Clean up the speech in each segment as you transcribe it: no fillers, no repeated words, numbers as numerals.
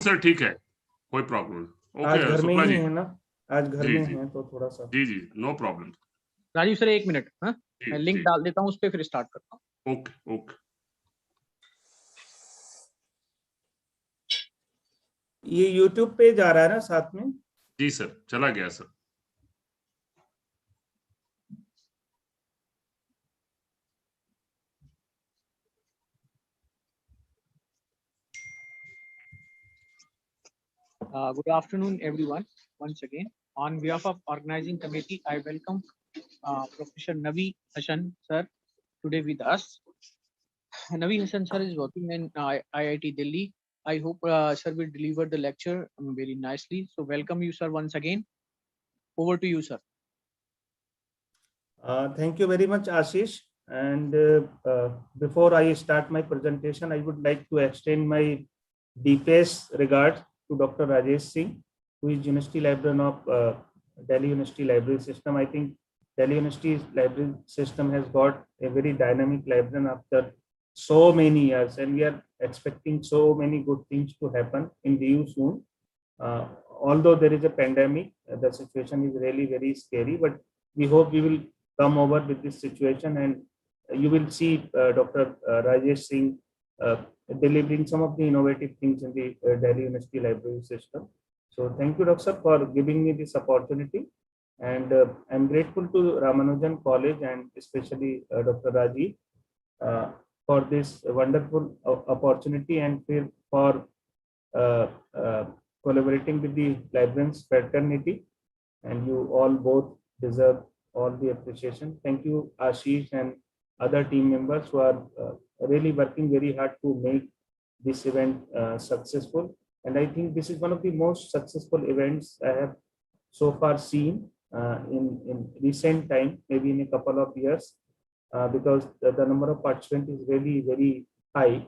Sir ठीक है, कोई प्रॉब्लम नहीं। आज ओके घर में शुक्ला ही जी। है ना, आज घर जी में जी है तो थोड़ा सा। जी जी, नो प्रॉब्लम। राजीव सर एक मिनट, हाँ जी मैं लिंक जी, डाल देता हूँ उस पर, फिर स्टार्ट करता हूँ। Okay okay. ये YouTube पे जा रहा है ना साथ में? जी सर, चला गया sir. Good afternoon, everyone. Once again, on behalf of organizing committee, I welcome Professor Navi Hassan sir today with us. Navi Hassan sir is working in IIT Delhi. I hope sir will deliver the lecture very nicely. So welcome you, sir, once again. Over to you, sir. Thank you very much, Ashish. And before I start my presentation, I would like to extend my deepest regard to Dr. Rajesh Singh, who is University Librarian of Delhi University Library System. I think Delhi University Library System has got a very dynamic librarian after so many years, and we are expecting so many good things to happen in DU soon. Although there is a pandemic, the situation is really very scary, but we hope we will come over with this situation, and you will see Dr. Rajesh Singh uh, delivering some of the innovative things in the Delhi University Library System. So thank you, Dr. for giving me this opportunity, and I'm grateful to Ramanujan College and especially Dr. Rajiv uh, for this wonderful opportunity and for uh, uh, collaborating with the librarians fraternity, and you all both deserve all the appreciation. Thank you, Ashish and other team members who are really working very hard to make this event successful. And I think this is one of the most successful events I have so far seen in recent time, maybe in a couple of years, because the number of participants is really very high,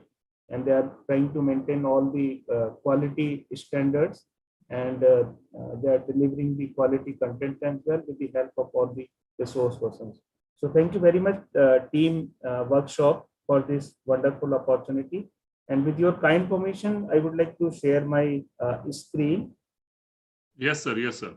and they are trying to maintain all the quality standards, and they are delivering the quality content as well with the help of all the resource persons. So thank you very much, team workshop, for this wonderful opportunity. And with your kind permission, I would like to share my screen. Yes sir, yes sir.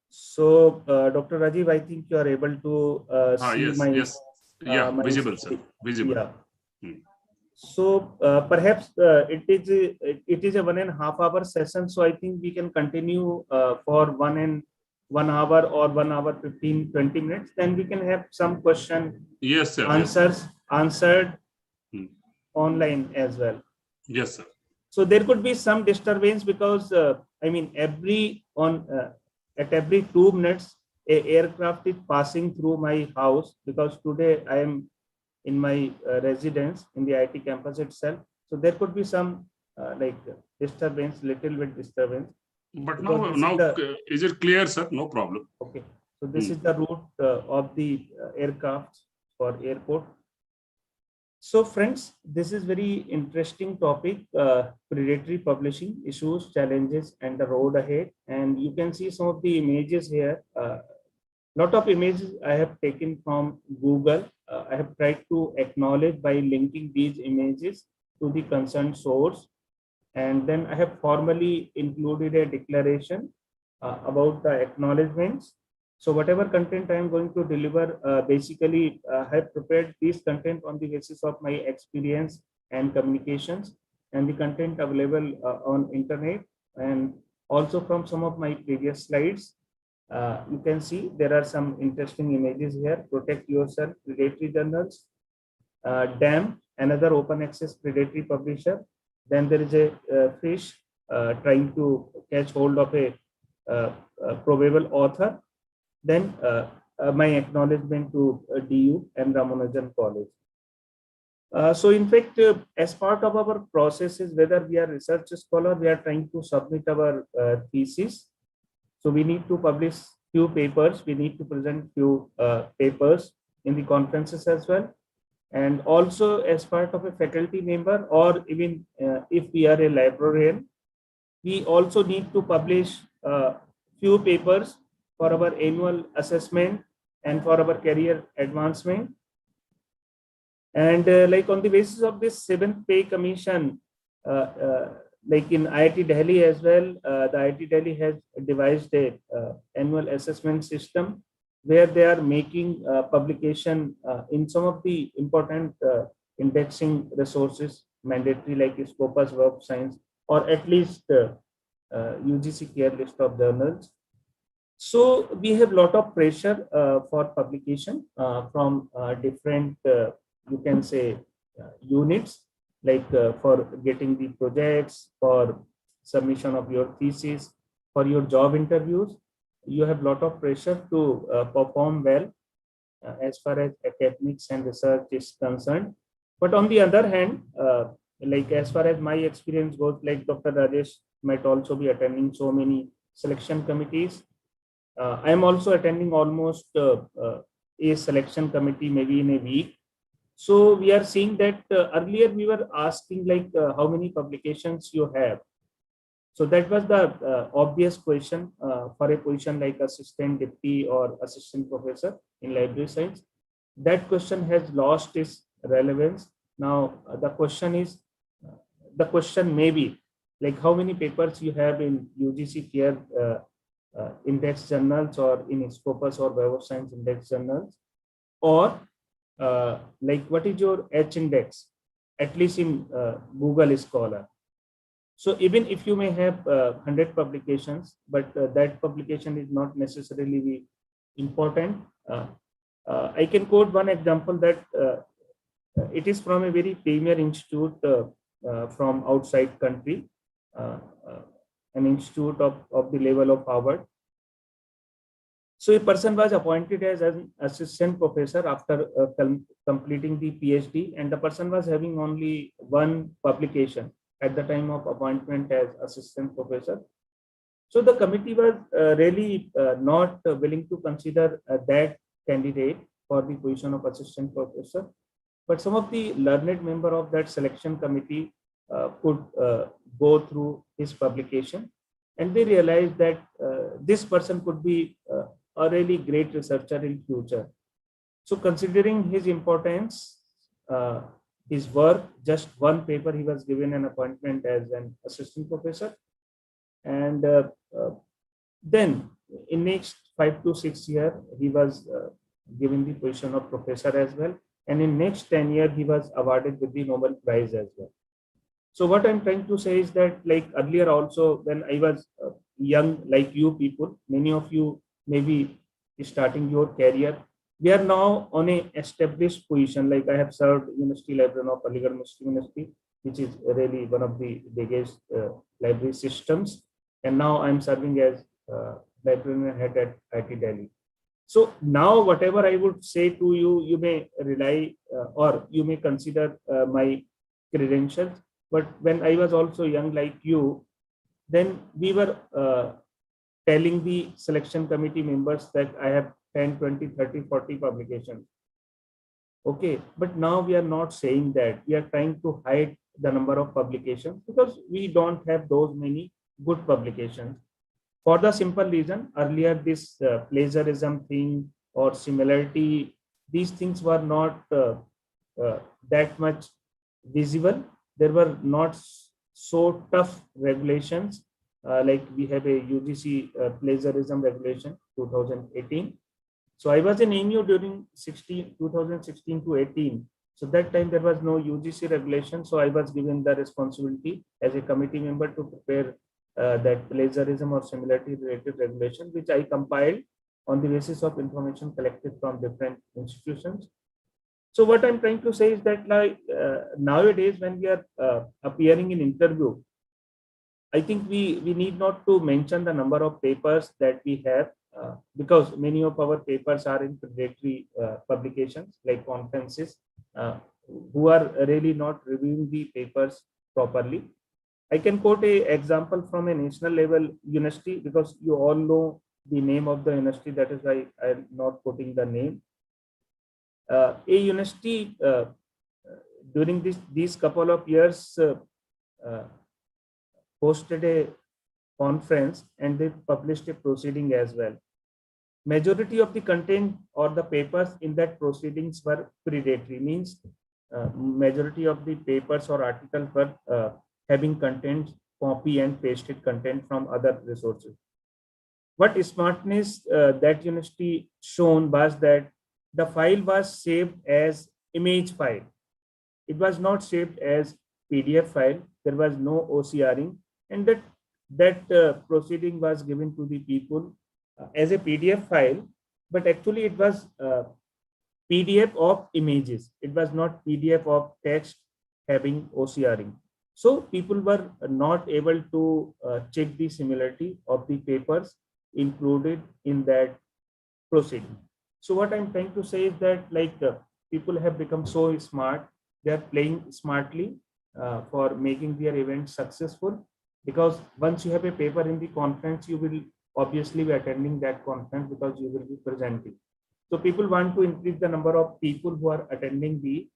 So, Dr. Rajiv, I think you are able to see Yes, my yes, yeah, my visible sir, screen. visible. Yeah. Hmm. So perhaps it is a 1.5 hour session. So I think we can continue for 1 hour or 1 hour 15-20 minutes. Then we can have some question Yes sir, answers answered Hmm. online as well. Yes sir. So there could be some disturbance because I mean at every 2 minutes a aircraft is passing through my house, because today I am in my residence in the IT campus itself. So there could be some disturbance, little bit disturbance. But Because is it clear sir? No problem. okay. So this is the route of the aircraft for airport. So friends, this is very interesting topic, predatory publishing issues, challenges, and the road ahead. And you can see some of the images here. Lot of images I have taken from Google. I have tried to acknowledge by linking these images to the concerned source. And then I have formally included a declaration about the acknowledgements. So whatever content I am going to deliver, basically I have prepared this content on the basis of my experience and communications, and the content available on internet, and also from some of my previous slides. You can see there are some interesting images here. Protect yourself, predatory journals, DAM, another open access predatory publisher. Then there is a fish trying to catch hold of a probable author. Then my acknowledgement to DU and Ramanujan College. So in fact, as part of our processes, whether we are research scholar, we are trying to submit our thesis. So we need to publish few papers, we need to present few papers in the conferences as well. And also as part of a faculty member, or even if we are a librarian, we also need to publish few papers for our annual assessment and for our career advancement. And like on the basis of this 7th pay commission, like in IIT Delhi as well, the IIT Delhi has devised a annual assessment system where they are making publication in some of the important indexing resources mandatory, like Scopus, Web of Science, or at least UGC care list of journals. So we have a lot of pressure for publication from different, you can say, units, like for getting the projects, for submission of your thesis, for your job interviews. You have a lot of pressure to perform well as far as academics and research is concerned. But on the other hand, like as far as my experience goes, like Dr. Rajesh might also be attending so many selection committees. I am also attending almost a selection committee maybe in a week. So we are seeing that earlier we were asking like how many publications you have. So that was the obvious question for a position like assistant, deputy, or assistant professor in library science. That question has lost its relevance. Now the question is, the question may be like how many papers you have in UGC care index journals or in Scopus or Web of Science index journals, or like what is your H index, at least in Google Scholar. So even if you may have 100 publications, but that publication is not necessarily important. I can quote one example that it is from a very premier institute from outside country, an institute of the level of Harvard. So a person was appointed as an assistant professor after completing the PhD, and the person was having only one publication at the time of appointment as assistant professor. So the committee was really not willing to consider that candidate for the position of assistant professor. But some of the learned member of that selection committee could go through his publication, and they realized that this person could be a really great researcher in future. So considering his importance, his work, just one paper, he was given an appointment as an assistant professor. And then in next 5 to 6 years, he was given the position of professor as well. And in next 10 years, he was awarded with the Nobel Prize as well. So what I'm trying to say is that like earlier also, when I was young, like you people, many of you may be starting your career. We are now on a established position. Like I have served University Librarian of Aligarh Muslim University, which is really one of the biggest library systems. And now I'm serving as librarian head at IIT Delhi. So now whatever I would say to you, you may rely or you may consider my credentials. But when I was also young like you, then we were telling the selection committee members that I have 10, 20, 30, 40 publications. Okay, but now we are not saying that. We are trying to hide the number of publications because we don't have those many good publications. For the simple reason, earlier this plagiarism thing or similarity, these things were not that much visible. There were not so tough regulations. Like we have a UGC plagiarism regulation 2018. So I was in AMU during 2016 to 18. So that time there was no UGC regulation. So I was given the responsibility as a committee member to prepare that plagiarism or similarity related regulation, which I compiled on the basis of information collected from different institutions. So what I'm trying to say is that like nowadays when we are appearing in interview, I think we need not to mention the number of papers that we have because many of our papers are in predatory publications like conferences who are really not reviewing the papers properly. I can quote an example from a national level university because you all know the name of the university. That is why I'm not quoting the name. A university during these couple of years hosted a conference and they published a proceeding as well. Majority of the content or the papers in that proceedings were predatory, means majority of the papers or articles were having content, copy and pasted content from other resources. What smartness that university shown was that the file was saved as image file. It was not saved as PDF file. There was no OCRing, and that proceeding was given to the people as a PDF file, but actually it was PDF of images. It was not PDF of text having OCRing. So people were not able to check the similarity of the papers included in that proceeding. So what I'm trying to say is that people have become so smart. They are playing smartly for making their event successful, because once you have a paper in the conference, you will obviously be attending that conference because you will be presenting. So people want to increase the number of people who are attending the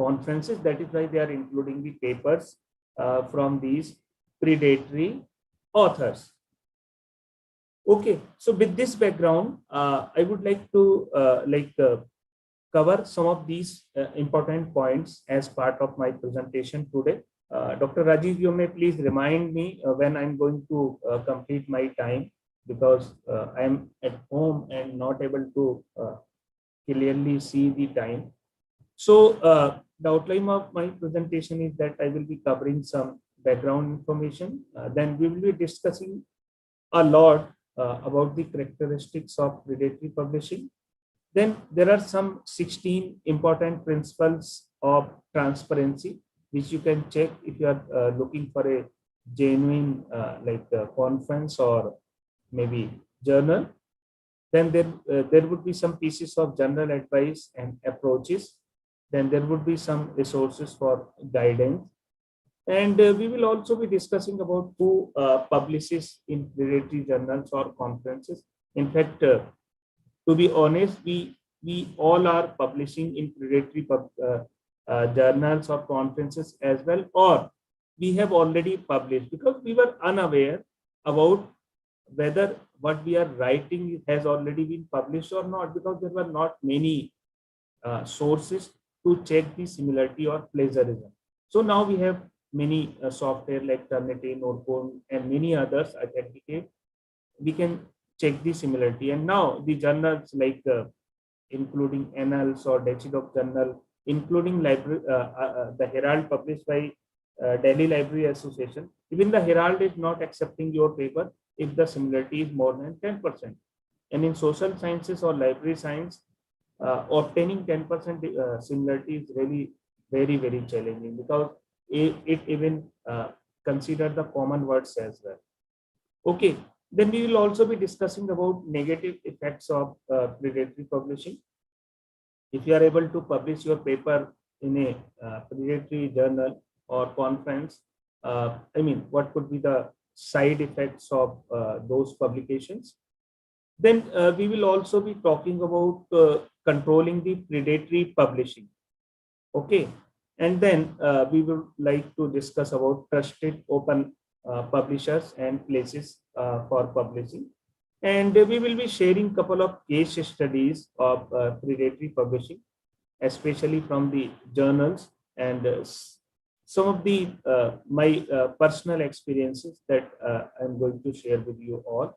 conferences. That is why they are including the papers from these predatory authors. Okay, so with this background, I would like to cover some of these important points as part of my presentation today. Dr. Rajiv, you may please remind me when I'm going to complete my time, because I'm at home and not able to clearly see the time. So the outline of my presentation is that I will be covering some background information. Then we will be discussing a lot about the characteristics of predatory publishing. Then there are some 16 important principles of transparency, which you can check if you are looking for a genuine conference or maybe journal. Then there would be some pieces of general advice and approaches. Then there would be some resources for guidance. And we will also be discussing about who publishes in predatory journals or conferences. In fact, to be honest, we all are publishing in predatory journals or conferences as well, or we have already published because we were unaware about whether what we are writing has already been published or not, because there were not many sources to check the similarity or plagiarism. So now we have many software like Turnitin, Orcon, and many others authenticate. We can check the similarity, and now the journals like including Annals or Davidoff Journal, including library, the Herald published by Delhi Library Association. Even the Herald is not accepting your paper if the similarity is more than 10%. And in social sciences or library science, obtaining 10% similarity is really very, very challenging, because it even consider the common words as well. Okay, then we will also be discussing about negative effects of predatory publishing. If you are able to publish your paper in a predatory journal or conference, what could be the side effects of those publications? Then we will also be talking about controlling the predatory publishing. Okay, and then we would like to discuss about trusted open publishers and places for publishing. And we will be sharing a couple of case studies of predatory publishing, especially from the journals, and some of the my personal experiences that I'm going to share with you all.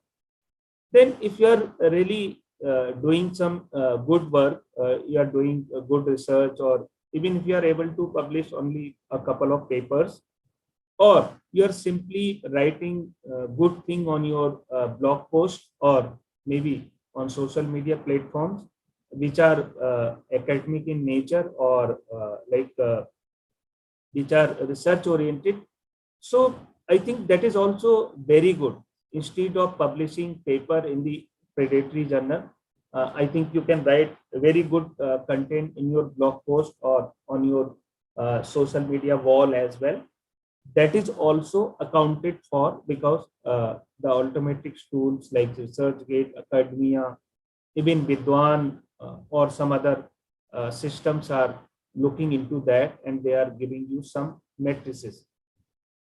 Then if you are really doing some good work, you are doing good research, or even if you are able to publish only a couple of papers, or you are simply writing a good thing on your blog post, or maybe on social media platforms which are academic in nature, or which are research oriented. So I think that is also very good. Instead of publishing paper in the predatory journal, I think you can write very good content in your blog post or on your social media wall as well. That is also accounted for, because the Ultimatrix tools like ResearchGate, Academia, even Vidwan or some other systems are looking into that, and they are giving you some matrices.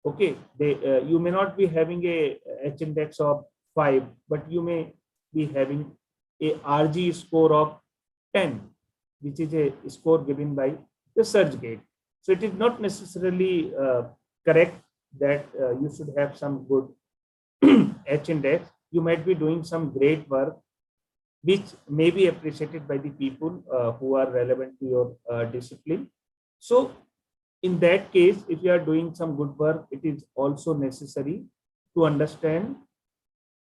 Okay, you may not be having a H index of 5, but you may be having a RG score of 10, which is a score given by the SearchGate. So it is not necessarily correct that you should have some good H index. You might be doing some great work, which may be appreciated by the people who are relevant to your discipline. So in that case, if you are doing some good work, it is also necessary to understand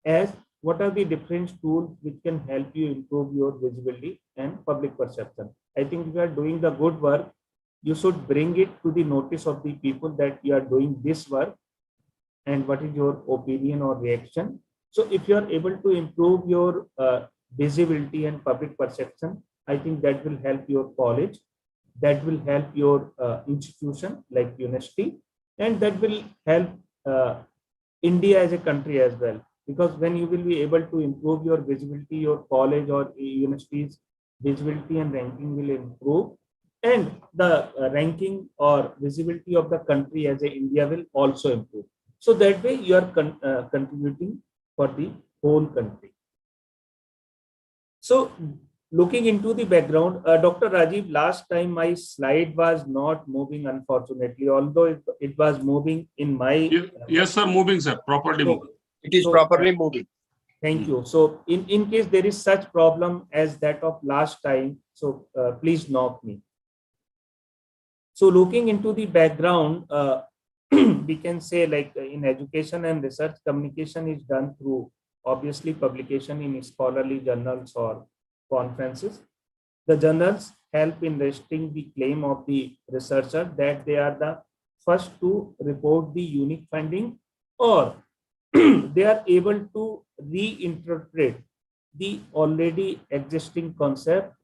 as what are the different tools which can help you improve your visibility and public perception. I think if you are doing the good work, you should bring it to the notice of the people that you are doing this work and what is your opinion or reaction. So if you are able to improve your visibility and public perception, I think that will help your college, that will help your institution like university, and that will help India as a country as well. Because when you will be able to improve your visibility, your college or university's visibility and ranking will improve, and the ranking or visibility of the country as a India will also improve. So that way you are contributing for the whole country. So looking into the background, Dr. Rajiv, last time my slide was not moving, unfortunately, although it was moving in my. Yes, sir, moving, sir, properly moving. It is properly moving. Thank you. So in case there is such problem as that of last time, so please knock me. So looking into the background, we can say like in education and research, communication is done through obviously publication in scholarly journals or conferences. The journals help in registering the claim of the researcher that they are the first to report the unique finding, or they are able to reinterpret the already existing concept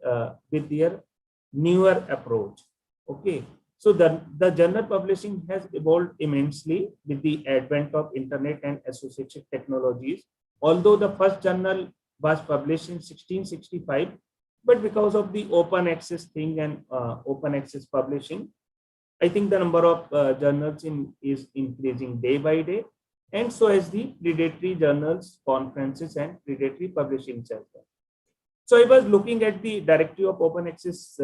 with their newer approach. Okay, so the journal publishing has evolved immensely with the advent of internet and associated technologies. Although the first journal was published in 1665, but because of the open access thing and open access publishing, I think the number of journals is increasing day by day, and so as the predatory journals, conferences, and predatory publishing center. So I was looking at the directory of open access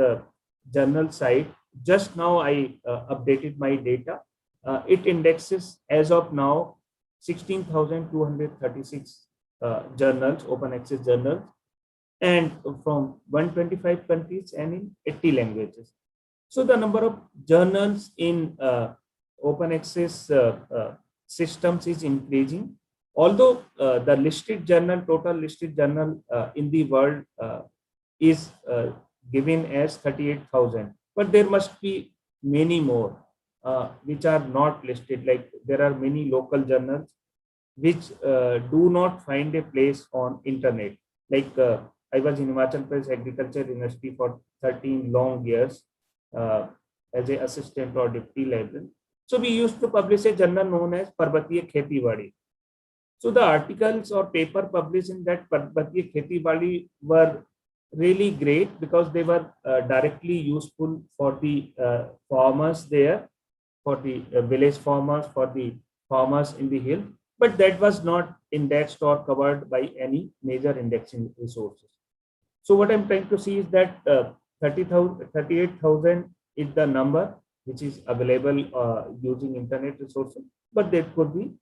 journal site. Just now I updated my data. It indexes as of now 16,236 journals, open access journals, and from 125 countries and in 80 languages. So the number of journals in open access systems is increasing. Although the listed journal, total listed journal in the world is given as 38,000, but there must be many more which are not listed. Like there are many local journals which do not find a place on internet. Like I was in Himachal Pradesh Agriculture University for 13 long years as an assistant or deputy librarian. So we used to publish a journal known as Parbatiya Kheti Badi. So the articles or paper published in that Parbatiya Kheti Badi were really great because they were directly useful for the farmers there, for the village farmers, for the farmers in the hill, but that was not indexed or covered by any major indexing resources. So what I'm trying to see is that 38,000 is the number which is available using internet resources, but there could be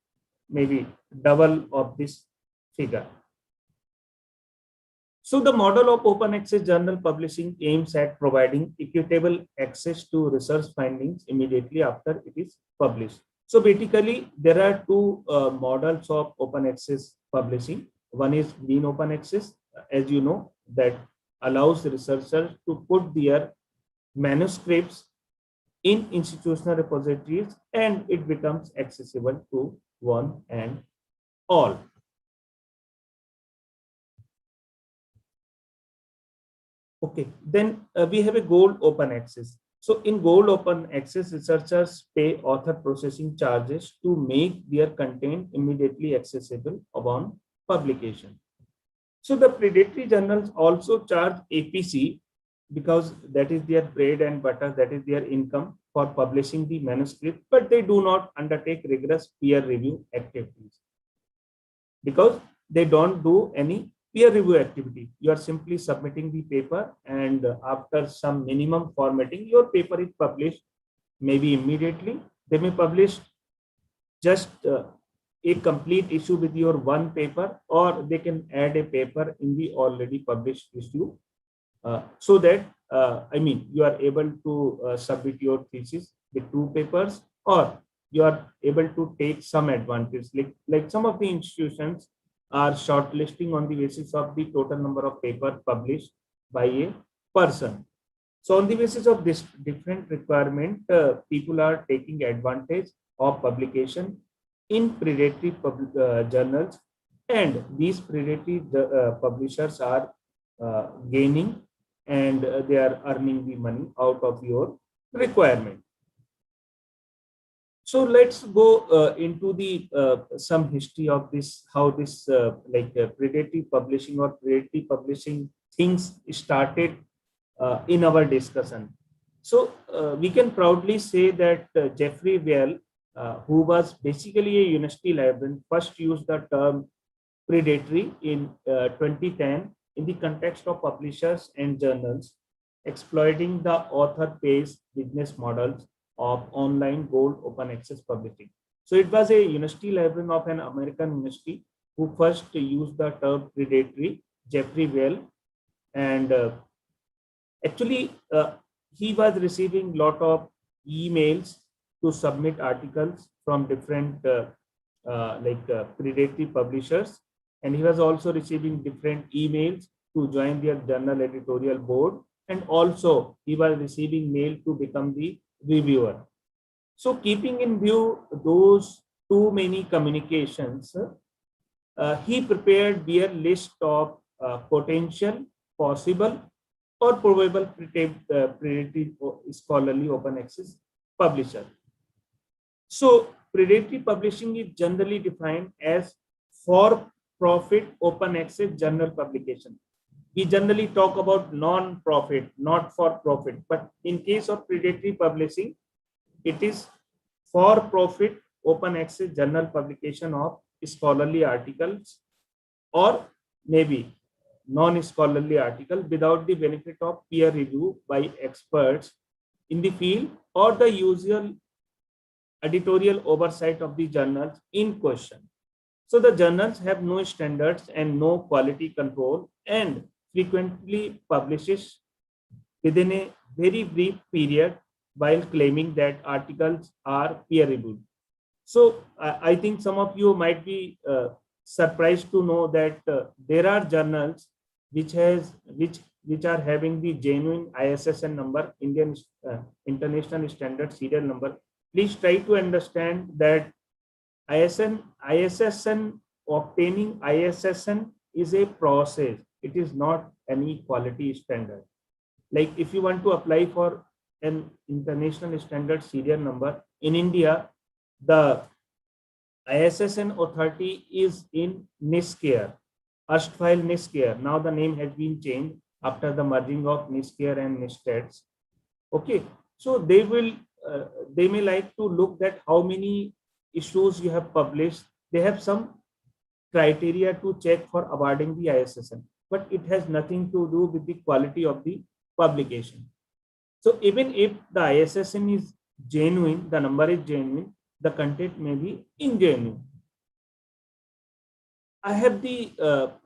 maybe double of this figure. So the model of open access journal publishing aims at providing equitable access to research findings immediately after it is published. So basically, there are two models of open access publishing. One is green open access, as you know, that allows researchers to put their manuscripts in institutional repositories and it becomes accessible to one and all. Okay, then we have a gold open access. So in gold open access, researchers pay author processing charges to make their content immediately accessible upon publication. So the predatory journals also charge APC because that is their bread and butter, that is their income. for publishing the manuscript, but they do not undertake rigorous peer review activities because they don't do any peer review activity. You are simply submitting the paper, and after some minimum formatting, your paper is published. Maybe immediately. They may publish just a complete issue with your one paper, or they can add a paper in the already published issue, so that you are able to submit your thesis with two papers, or you are able to take some advantage. Like some of the institutions are shortlisting on the basis of the total number of papers published by a person. So on the basis of this different requirement, people are taking advantage of publication in predatory journals, and these predatory publishers are gaining, and they are earning the money out of your requirement. So let's go into the some history of this, how this predatory publishing or predatory publishing things started in our discussion. So we can proudly say that Jeffrey Well, who was basically a university librarian, first used the term predatory in 2010 in the context of publishers and journals exploiting the author-pays business models of online gold open access publishing. So it was a university librarian of an American university who first used the term predatory, Jeffrey Well, and actually he was receiving lot of emails to submit articles from different predatory publishers, and he was also receiving different emails to join their journal editorial board, and also he was receiving mail to become the reviewer. So keeping in view those too many communications, he prepared their list of potential, possible, or probable predatory scholarly open access publisher. So predatory publishing is generally defined as for-profit open access journal publication. We generally talk about non-profit, not for-profit, but in case of predatory publishing, it is for-profit open access journal publication of scholarly articles, or maybe non-scholarly article without the benefit of peer review by experts in the field, or the usual editorial oversight of the journals in question. So the journals have no standards and no quality control, and frequently publishes within a very brief period while claiming that articles are peer reviewed. So I think some of you might be surprised to know that there are journals which are having the genuine ISSN number, Indian International Standard Serial Number. Please try to understand that ISSN, obtaining ISSN is a process. It is not any quality standard. Like if you want to apply for an international standard serial number in India, the ISSN authority is in NISCARE, erstwhile NISCARE. Now the name has been changed after the merging of NISCARE and NISTEDS. Okay, so they may like to look at how many issues you have published. They have some criteria to check for awarding the ISSN, but it has nothing to do with the quality of the publication. So even if the ISSN is genuine, the number is genuine, the content may be ingenuine. I have the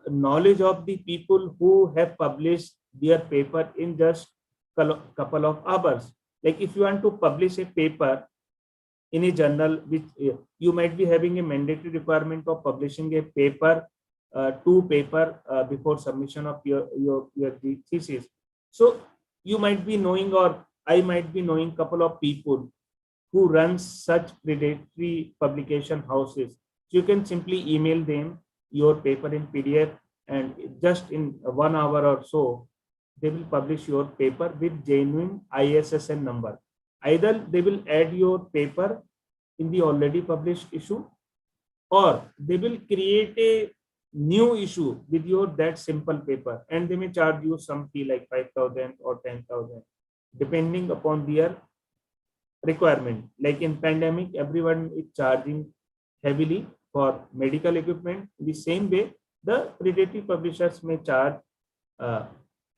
knowledge of the people who have published their paper in just couple of hours. Like if you want to publish a paper in a journal, which you might be having a mandatory requirement of publishing a paper, two paper before submission of your thesis. So you might be knowing, or I might be knowing, couple of people who run such predatory publication houses. You can simply email them your paper in PDF, and just in 1 hour or so, they will publish your paper with genuine ISSN number. Either they will add your paper in the already published issue, or they will create a new issue with your that simple paper, and they may charge you some fee like 5,000 or 10,000, depending upon their requirement. Like in pandemic, everyone is charging heavily for medical equipment. In the same way, the predatory publishers may charge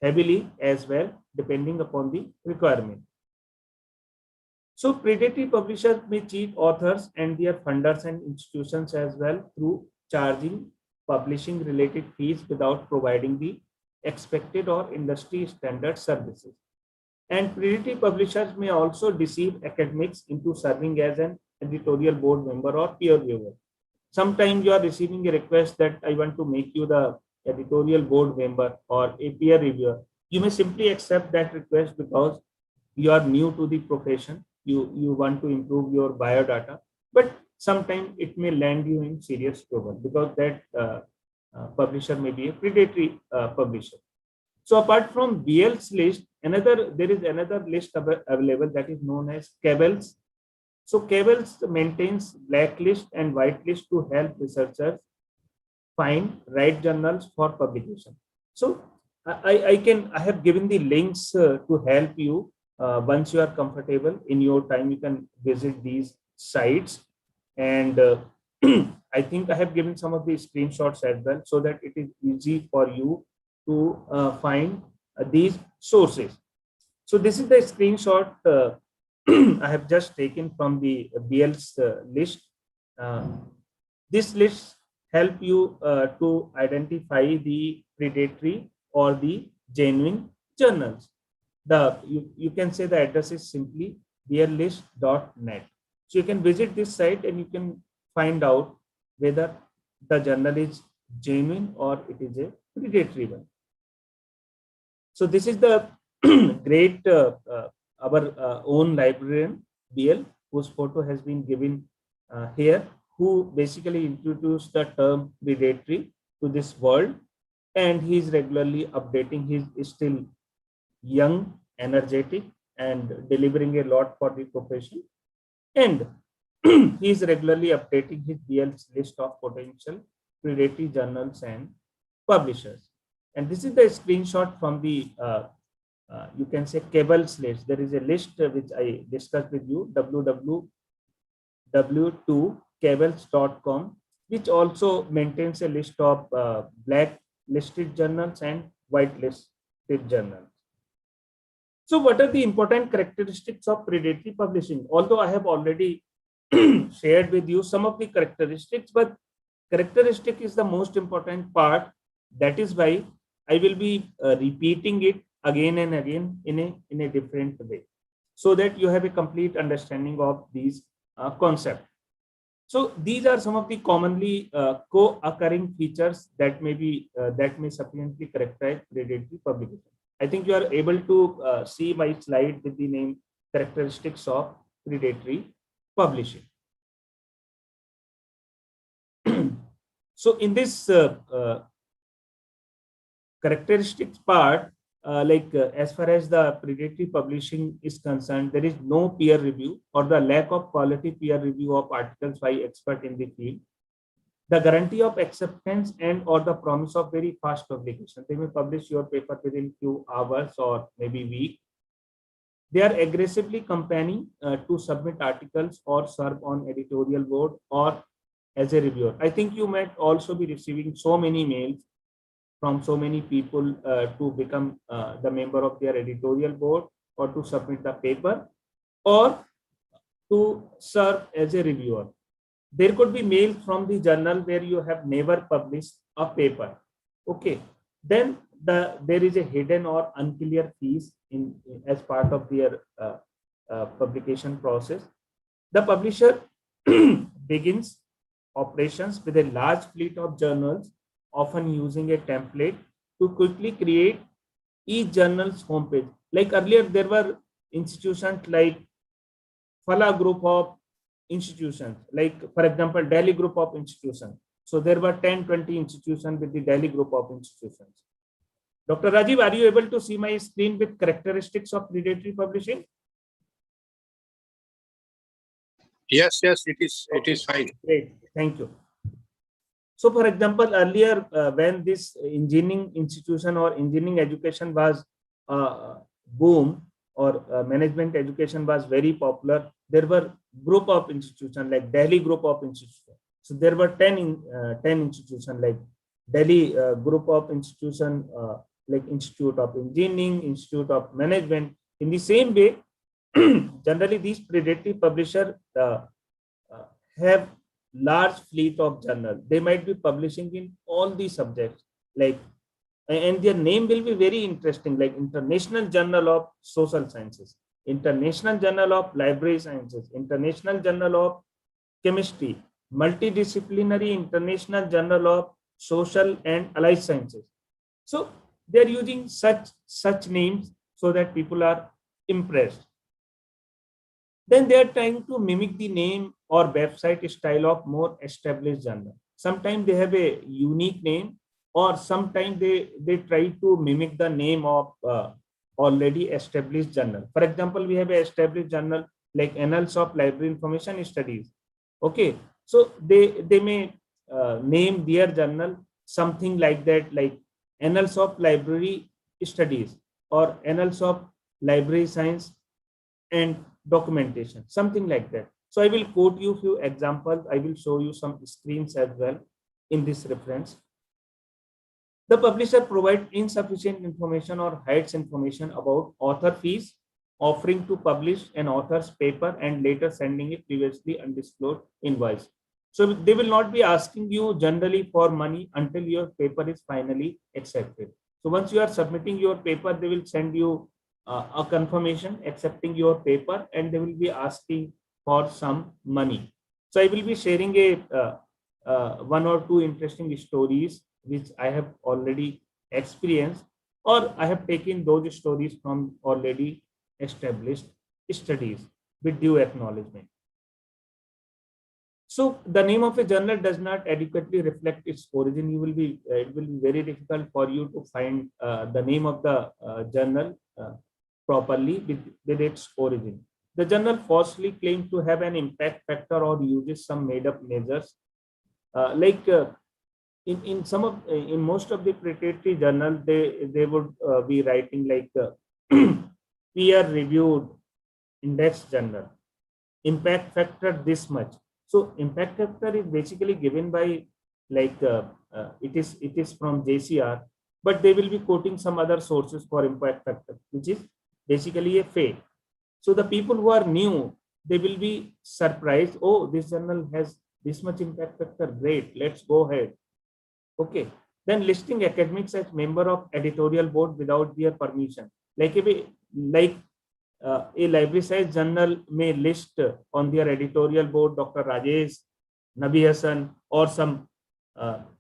heavily as well, depending upon the requirement. So predatory publishers may cheat authors and their funders and institutions as well through charging publishing related fees without providing the expected or industry standard services. And predatory publishers may also deceive academics into serving as an editorial board member or peer reviewer. Sometimes you are receiving a request that I want to make you the editorial board member or a peer reviewer. You may simply accept that request because you are new to the profession. You want to improve your biodata, but sometimes it may land you in serious trouble because that publisher may be a predatory publisher. So apart from BL's list, there is another list available that is known as Cabell's. So Cabell's maintains blacklist and whitelist to help researchers find right journals for publication. So I have given the links to help you. Once you are comfortable in your time, you can visit these sites. And I think I have given some of the screenshots as well so that it is easy for you to find these sources. So this is the screenshot I have just taken from the BL's list. This list help you to identify the predatory or the genuine journals. You can say the address is simply blist.net. So you can visit this site and you can find out whether the journal is genuine or it is a predatory one. So this is the great our own librarian BL, whose photo has been given here, who basically introduced the term predatory to this world, and he is regularly updating. He is still young, energetic, and delivering a lot for the profession. And he is regularly updating his BL's list of potential predatory journals and publishers. And this is the screenshot from the, you can say, Cabell's list. There is a list which I discussed with you, www.cabells.com, which also maintains a list of blacklisted journals and whitelisted journals. So what are the important characteristics of predatory publishing? Although I have already shared with you some of the characteristics, but characteristic is the most important part. That is why I will be repeating it again and again in a different way, so that you have a complete understanding of these concepts. So these are some of the commonly co-occurring features that may sufficiently characterize predatory publication. I think you are able to see my slide with the name characteristics of predatory publishing. So in this characteristics part, as far as the predatory publishing is concerned, there is no peer review or the lack of quality peer review of articles by experts in the field. The guarantee of acceptance and or the promise of very fast publication. They may publish your paper within few hours or maybe week. They are aggressively campaigning to submit articles or serve on editorial board or as a reviewer. I think you might also be receiving so many mails from so many people to become the member of their editorial board or to submit the paper or to serve as a reviewer. There could be mail from the journal where you have never published a paper. Okay, then there is a hidden or unclear fees as part of their publication process. The publisher begins operations with a large fleet of journals, often using a template to quickly create each journal's homepage. Like earlier, there were institutions like Phala group of institutions, like for example, Delhi group of institutions. So there were 10-20 institutions with the Delhi group of institutions. Dr. Rajiv, are you able to see my screen with characteristics of predatory publishing? Yes, it is fine. Great, thank you. So for example, earlier when this engineering institution or engineering education was boom, or management education was very popular, there were group of institutions like Delhi group of institutions. So there were 10 institutions like Delhi group of institution, like Institute of Engineering, Institute of Management. In the same way, generally these predatory publishers have large fleet of journals. They might be publishing in all the subjects, like, and their name will be very interesting, like International Journal of Social Sciences, International Journal of Library Sciences, International Journal of Chemistry, Multidisciplinary International Journal of Social and Allied Sciences. So they are using such names so that people are impressed. Then they are trying to mimic the name or website style of more established journal. Sometimes they have a unique name, or sometimes they try to mimic the name of already established journal. For example, we have an established journal like Annals of Library Information Studies. Okay, so they may name their journal something like that, like Annals of Library Studies or Annals of Library Science and Documentation, something like that. So I will quote you few examples. I will show you some screens as well in this reference. The publisher provides insufficient information or hides information about author fees, offering to publish an author's paper and later sending a previously undisclosed invoice. So they will not be asking you generally for money until your paper is finally accepted. So once you are submitting your paper, they will send you a confirmation accepting your paper, and they will be asking for some money. So I will be sharing a one or two interesting stories which I have already experienced, or I have taken those stories from already established studies with due acknowledgement. So the name of a journal does not adequately reflect its origin. You will be it will be very difficult for you to find the name of the journal properly with its origin. The journal falsely claims to have an impact factor or uses some made-up measures. In some of in most of the predatory journals, they would be writing like peer-reviewed index journal, impact factor this much. So impact factor is basically given by like it is from JCR, but they will be quoting some other sources for impact factor, which is basically a fake. So the people who are new, they will be surprised. Oh, this journal has this much impact factor. Great, let's go ahead. Okay. Then listing academics as member of editorial board without their permission. Like a library science journal may list on their editorial board Dr. Rajesh, Nabi Hassan, or some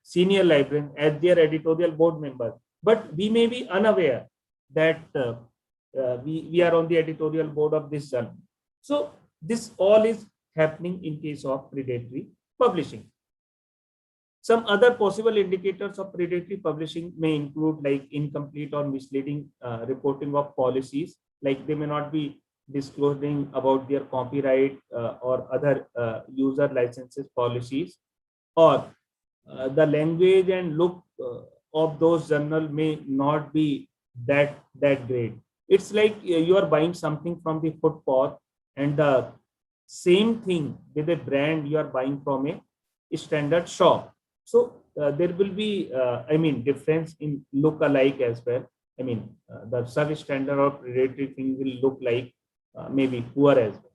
senior librarian as their editorial board member. But we may be unaware that we are on the editorial board of this journal. So this all is happening in case of predatory publishing. Some other possible indicators of predatory publishing may include like incomplete or misleading reporting of policies, like they may not be disclosing about their copyright or other user licenses policies, or the language and look of those journal may not be that great. It's like you are buying something from the footpath, and the same thing with a brand you are buying from a standard shop. So there will be, difference in look alike as well. The substandard or predatory thing will look like maybe poor as well.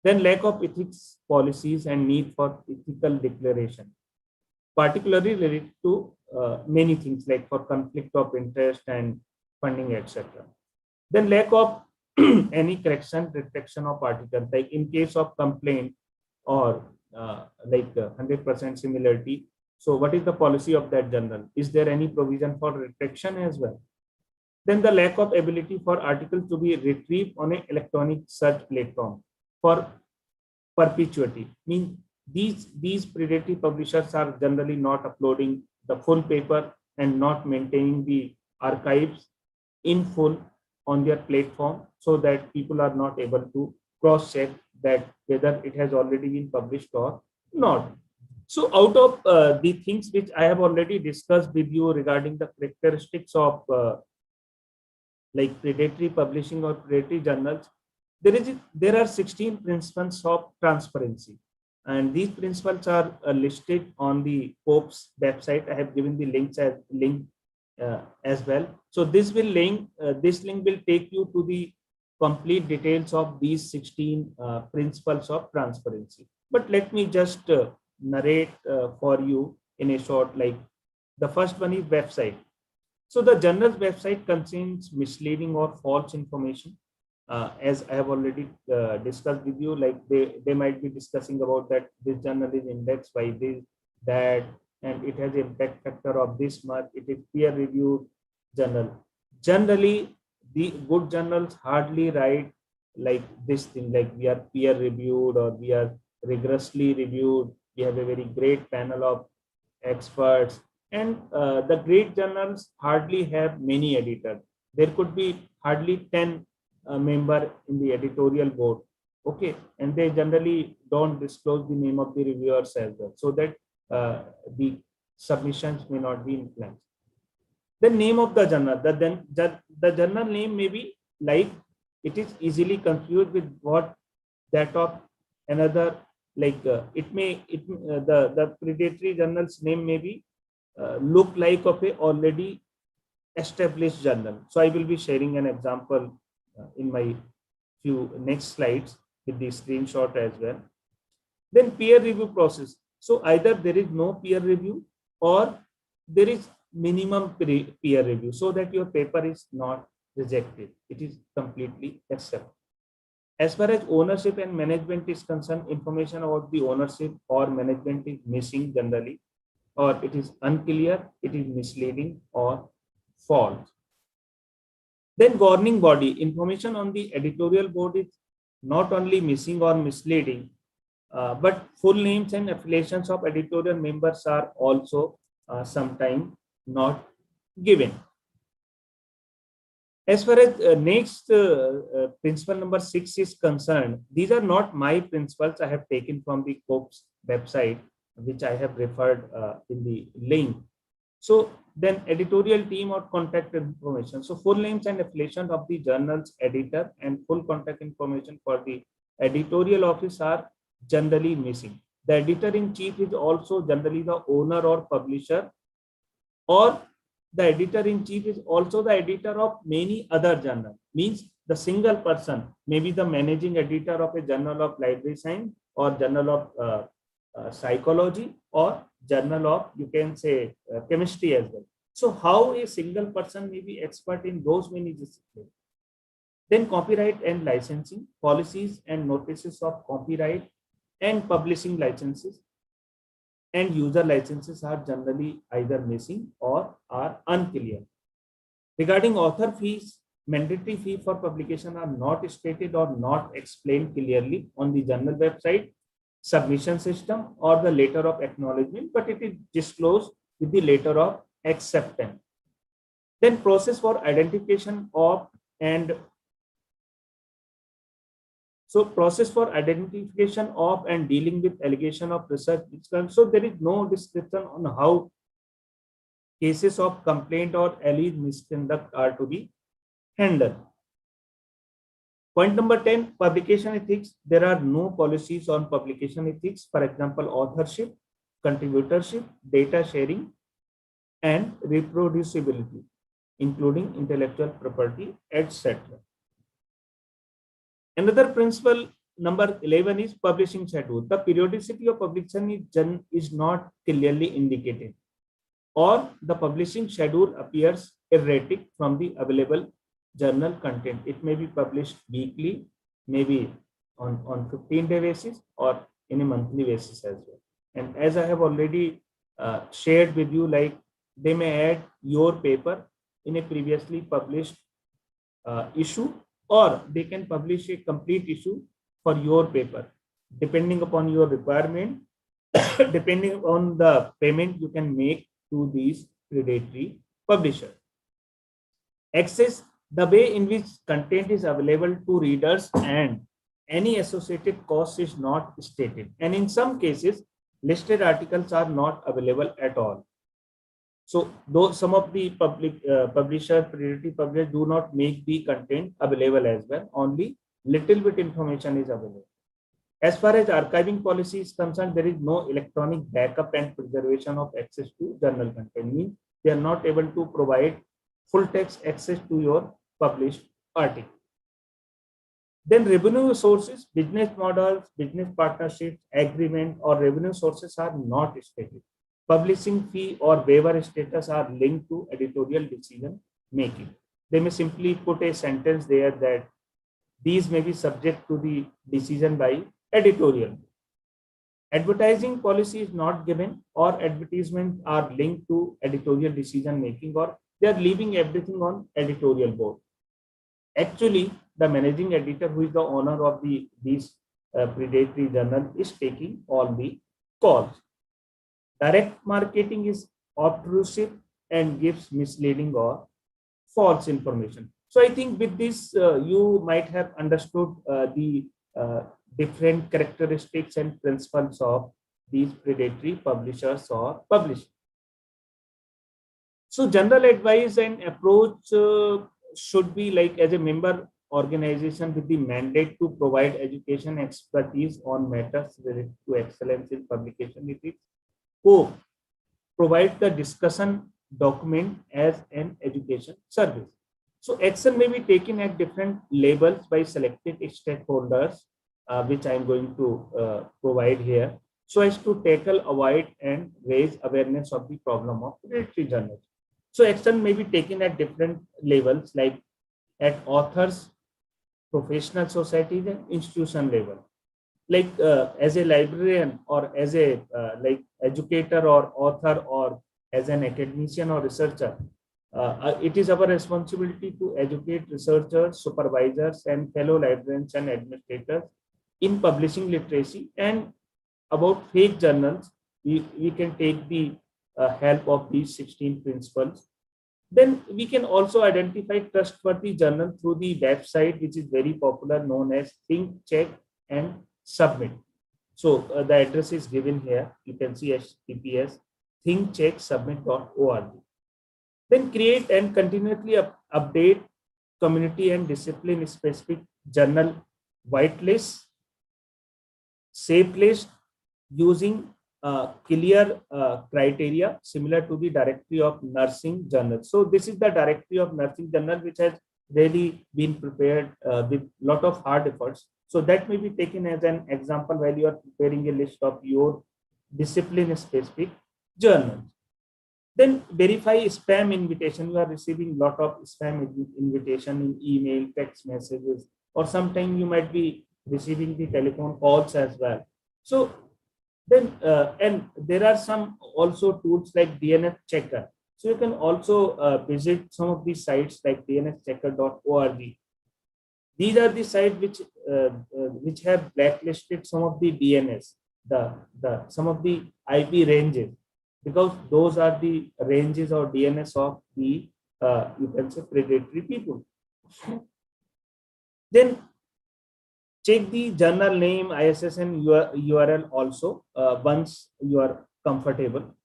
Then lack of ethics policies and need for ethical declaration, particularly related to many things like for conflict of interest and funding, etc. Then lack of any correction, retraction of articles, like in case of complaint or 100% similarity. So what is the policy of that journal? Is there any provision for retraction as well? Then the lack of ability for articles to be retrieved on an electronic search platform for perpetuity. Means these predatory publishers are generally not uploading the full paper and not maintaining the archives in full on their platform, so that people are not able to cross-check that whether it has already been published or not. So out of the things which I have already discussed with you regarding the characteristics of like predatory publishing or predatory journals, there are 16 principles of transparency, and these principles are listed on the COPE's website. I have given the link as well. So this link will take you to the complete details of these 16 principles of transparency. But let me just narrate for you in a short. Like the first one is website. So the journal's website contains misleading or false information. As I have already discussed with you, like they might be discussing about that this journal is indexed by this, that, and it has impact factor of this much, it is peer reviewed journal. Generally, the good journals hardly write like this thing, like we are peer reviewed or we are rigorously reviewed, we have a very great panel of experts. And the great journals hardly have many editors. There could be hardly 10 member in the editorial board. Okay, and they generally don't disclose the name of the reviewers as well, so that the submissions may not be influenced. The name of the journal, the journal name may be like, it is easily confused with what that of another, like the predatory journal's name may be look like of a already established journal. So I will be sharing an example in my few next slides with the screenshot as well. Then peer review process. So either there is no peer review or there is minimum peer review, so that your paper is not rejected, it is completely accepted. As far as ownership and management is concerned, information about the ownership or management is missing generally, or it is unclear, it is misleading or false. Then governing body, information on the editorial board is not only missing or misleading, but full names and affiliations of editorial members are also sometimes not given. As far as next principle number 6 is concerned, these are not my principles. I have taken from the COPE's website, which I have referred in the link. So then editorial team or contact information. So full names and affiliation of the journal's editor and full contact information for the editorial office are generally missing. The editor-in-chief is also generally the owner or publisher, or the editor-in-chief is also the editor of many other journals. Means the single person may be the managing editor of a journal of library science or journal of psychology or journal of, you can say, chemistry as well. So how a single person may be expert in those many disciplines. Then copyright and licensing, policies and notices of copyright and publishing licenses and user licenses are generally either missing or are unclear. Regarding author fees, mandatory fee for publication are not stated or not explained clearly on the journal website, submission system, or the letter of acknowledgement, but it is disclosed with the letter of acceptance. Then process for identification of and dealing with allegation of research misconduct. So there is no description on how cases of complaint or alleged misconduct are to be handled. Point number 10, publication ethics. There are no policies on publication ethics. For example, authorship, contributorship, data sharing, and reproducibility, including intellectual property, etc. Another principle, number 11, is publishing schedule. The periodicity of publication is not clearly indicated, or the publishing schedule appears erratic from the available journal content. It may be published weekly, maybe on 15-day basis, or in a monthly basis as well. And as I have already shared with you, like they may add your paper in a previously published issue, or they can publish a complete issue for your paper, depending upon your requirement, depending on the payment you can make to these predatory publishers. Access, the way in which content is available to readers and any associated cost is not stated. And in some cases, listed articles are not available at all. So though some of the publishers, predatory publishers do not make the content available as well, only little bit information is available. As far as archiving policy is concerned, there is no electronic backup and preservation of access to journal content. Means they are not able to provide full text access to your published article. Then revenue sources, business models, business partnerships, agreement, or revenue sources are not stated. Publishing fee or waiver status are linked to editorial decision making. They may simply put a sentence there that these may be subject to the decision by editorial. Advertising policy is not given, or advertisements are linked to editorial decision making, or they are leaving everything on editorial board. Actually, the managing editor, who is the owner of these predatory journal, is taking all the calls. Direct marketing is obtrusive and gives misleading or false information. So I think with this, you might have understood the different characteristics and principles of these predatory publishers or publishers. So general advice and approach should be like, as a member organization with the mandate to provide education expertise on matters related to excellence in publication, it is provide the discussion document as an education service. So action may be taken at different levels by selected stakeholders, which I am going to provide here, so as to tackle, avoid, and raise awareness of the problem of predatory journals. So action may be taken at different levels, like at authors, professional societies, and institution level. Like as a librarian, or as a like educator or author, or as an academician or researcher, it is our responsibility to educate researchers, supervisors, and fellow librarians and administrators in publishing literacy. And about fake journals, we can take the help of these 16 principles. Then we can also identify trustworthy journal through the website, which is very popular, known as Think, Check, and Submit. So the address is given here. You can see HTTPS thinkchecksubmit.org. Then create and continuously update community and discipline specific journal whitelist, safe list, using clear criteria similar to the directory of nursing journals. So this is the directory of nursing journal, which has really been prepared with lot of hard efforts. So that may be taken as an example while you are preparing a list of your discipline specific journals. Then verify spam invitation. You are receiving lot of spam invitation in email, text messages, or sometimes you might be receiving the telephone calls as well. So then, and there are some also tools like DNS checker. So you can also visit some of these sites like dnschecker.org. These are the sites which have blacklisted some of the DNS, some of the IP ranges, because those are the ranges or DNS of the you can say predatory people. Then check the journal name, ISSN URL also once you are comfortable.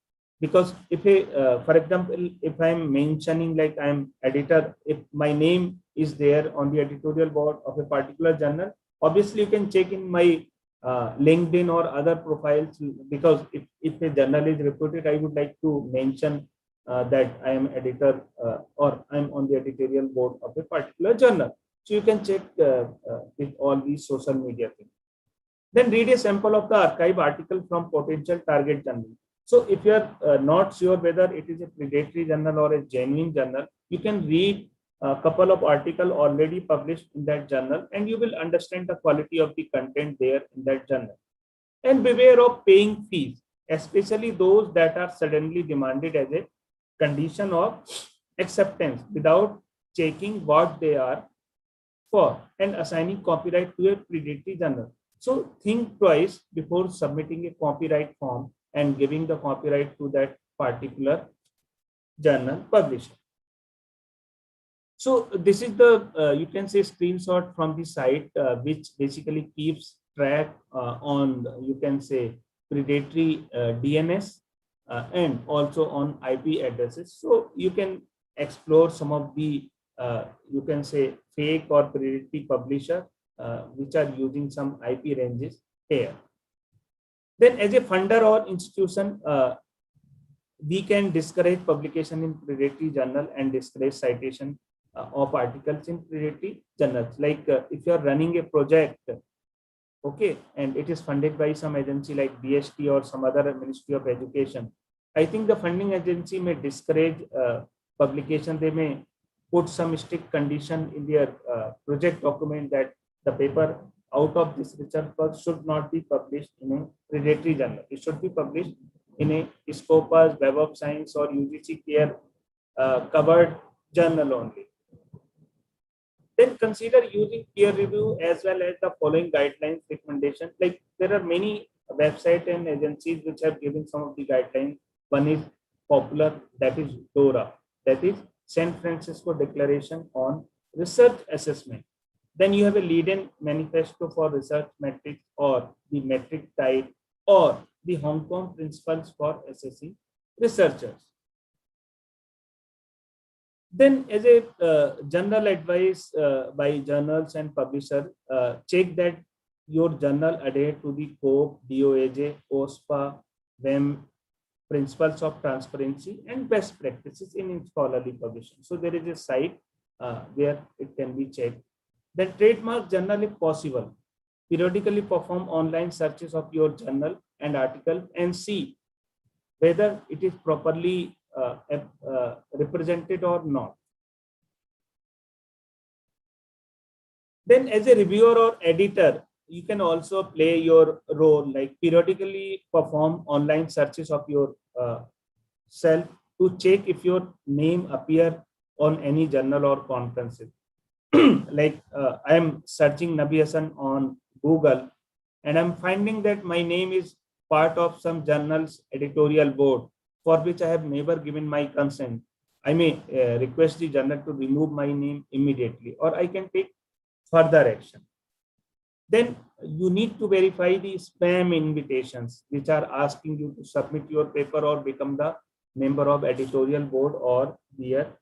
Because if for example, if I'm mentioning like I'm editor, if my name is there on the editorial board of a particular journal, obviously you can check in my LinkedIn or other profiles, because if a journal is reported, I would like to mention that I am editor or I'm on the editorial board of a particular journal. So you can check with all these social media things. Then read a sample of the archive article from potential target journal. So if you are not sure whether it is a predatory journal or a genuine journal, you can read a couple of articles already published in that journal, and you will understand the quality of the content there in that journal. And beware of paying fees, especially those that are suddenly demanded as a condition of acceptance without checking what they are for, and assigning copyright to a predatory journal. So think twice before submitting a copyright form and giving the copyright to that particular journal publisher. So this is the you can say screenshot from the site, which basically keeps track on you can say predatory DNS and also on IP addresses. So you can explore some of the, you can say, fake or predatory publisher which are using some IP ranges here. Then as a funder or institution, we can discourage publication in predatory journal and discourage citation of articles in predatory journals. Like if you are running a project, okay, and it is funded by some agency like BST or some other Ministry of Education, I think the funding agency may discourage publication. They may put some strict condition in their project document that the paper out of this research work should not be published in a predatory journal. It should be published in a Scopus, Web of Science, or UGC CARE covered journal only. Then consider using peer review as well as the following guidelines recommendation. Like there are many websites and agencies which have given some of the guidelines. One is popular, that is DORA, that is San Francisco Declaration on Research Assessment. Then you have a lead-in manifesto for research metrics, or the metric guide, or the Hong Kong principles for assessing researchers. Then as a general advice by journals and publishers, check that your journal adhere to the COPE, DOAJ, OSPA, WEM principles of transparency and best practices in scholarly publishing. So there is a site where it can be checked. Then trademark journal if possible. Periodically perform online searches of your journal and article and see whether it is properly represented or not. Then as a reviewer or editor, you can also play your role, like periodically perform online searches of your self to check if your name appear on any journal or conferences. Like I am searching Nabi Hasan on Google and I'm finding that my name is part of some journal's editorial board for which I have never given my consent. I may request the journal to remove my name immediately, or I can take further action. Then you need to verify the spam invitations which are asking you to submit your paper or become the member of editorial board or their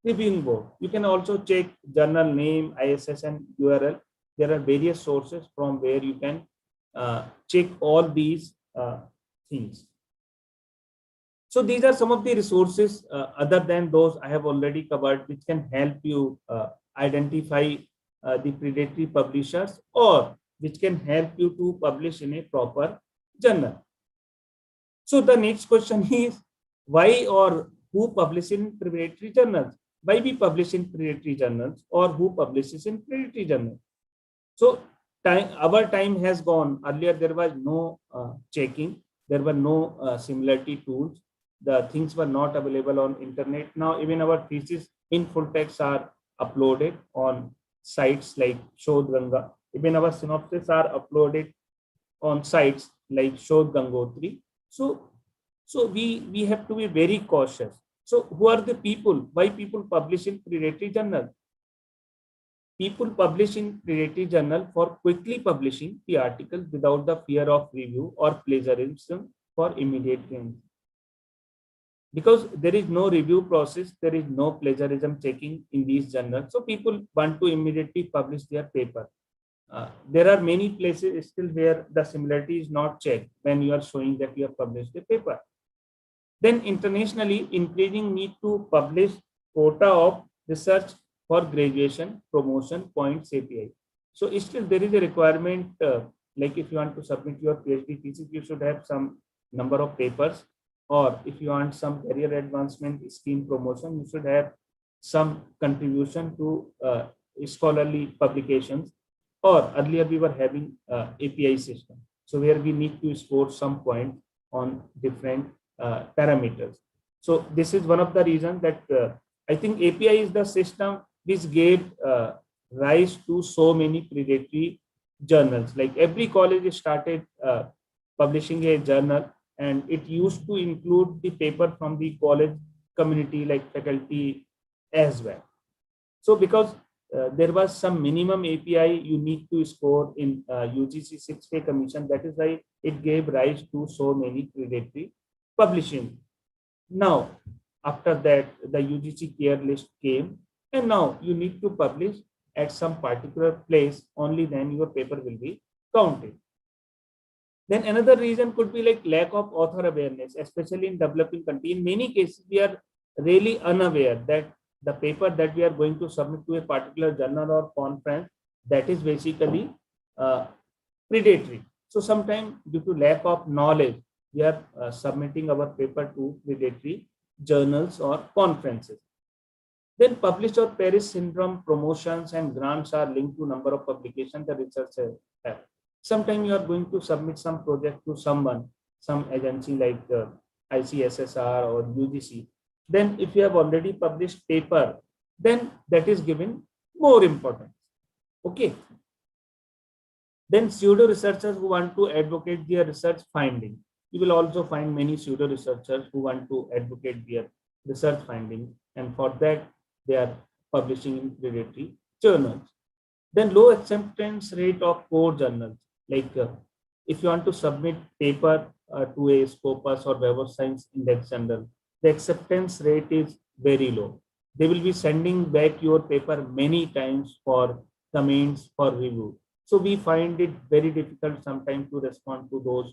reviewing board. You can also check journal name, ISSN URL. There are various sources from where you can check all these things. So these are some of the resources other than those I have already covered, which can help you identify the predatory publishers, or which can help you to publish in a proper journal. So the next question is, why or who publishes in predatory journals? Why we publish in predatory journals, or who publishes in predatory journals? So our time has gone. Earlier there was no checking, there were no similarity tools. The things were not available on internet. Now even our thesis in full text are uploaded on sites like Shodh Ganga. Even our synopsis are uploaded on sites like Shodh Gangotri. So we have to be very cautious. So who are the people? Why people publish in predatory journal? People publish in predatory journal for quickly publishing the article without the fear of review or plagiarism for immediate gain. Because there is no review process, there is no plagiarism checking in these journals. So people want to immediately publish their paper. There are many places still where the similarity is not checked when you are showing that you have published a paper. Then internationally, increasing need to publish quota of research for graduation, promotion, points, API. So still there is a requirement, like if you want to submit your PhD thesis, you should have some number of papers, or if you want some career advancement scheme promotion, you should have some contribution to scholarly publications, or earlier we were having API system. So where we need to score some point on different parameters. So this is one of the reasons that I think API is the system which gave rise to so many predatory journals. Like every college started publishing a journal, and it used to include the paper from the college community, like faculty as well. So because there was some minimum API you need to score in UGC 6K commission, that is why it gave rise to so many predatory publishing. Now, after that, the UGC care list came, and now you need to publish at some particular place, only then your paper will be counted. Then another reason could be like lack of author awareness, especially in developing country. In many cases, we are really unaware that the paper that we are going to submit to a particular journal or conference, that is basically predatory. So sometimes due to lack of knowledge, we are submitting our paper to predatory journals or conferences. Then publish or perish syndrome promotions and grants are linked to number of publications the researchers have. Sometimes you are going to submit some project to someone, some agency like ICSSR or UGC. Then if you have already published paper, then that is given more importance. Okay. Then pseudo researchers who want to advocate their research finding. You will also find many pseudo researchers who want to advocate their research findings, and for that they are publishing in predatory journals. Then low acceptance rate of core journals. Like if you want to submit paper to a Scopus or Web of Science Index journal, the acceptance rate is very low. They will be sending back your paper many times for comments, for review. So we find it very difficult sometimes to respond to those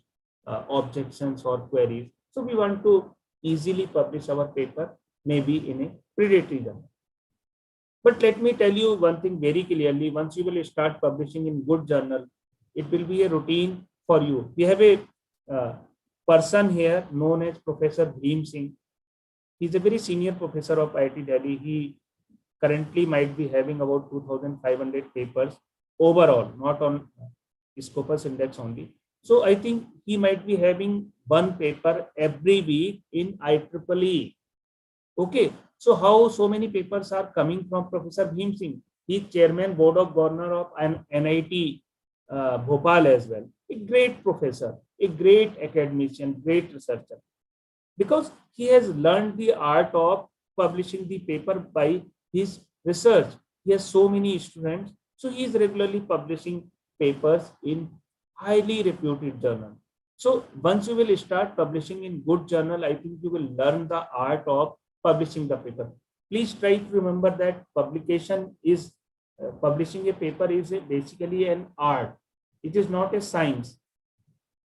objections or queries. So we want to easily publish our paper, maybe in a predatory journal. But let me tell you one thing very clearly: once you will start publishing in good journal, it will be a routine for you. We have a person here known as Professor Bhim Singh. He's a very senior professor of IIT Delhi. He currently might be having about 2,500 papers overall, not on Scopus Index only. So I think he might be having one paper every week in IEEE. Okay. So how so many papers are coming from Professor Bhim Singh? He is chairman, board of governor of an NIT Bhopal as well. A great professor, a great academician, great researcher. Because he has learned the art of publishing the paper by his research. He has so many students. So he is regularly publishing papers in highly reputed journals. So once you will start publishing in good journal, I think you will learn the art of publishing the paper. Please try to remember that publication is publishing a paper is basically an art. It is not a science.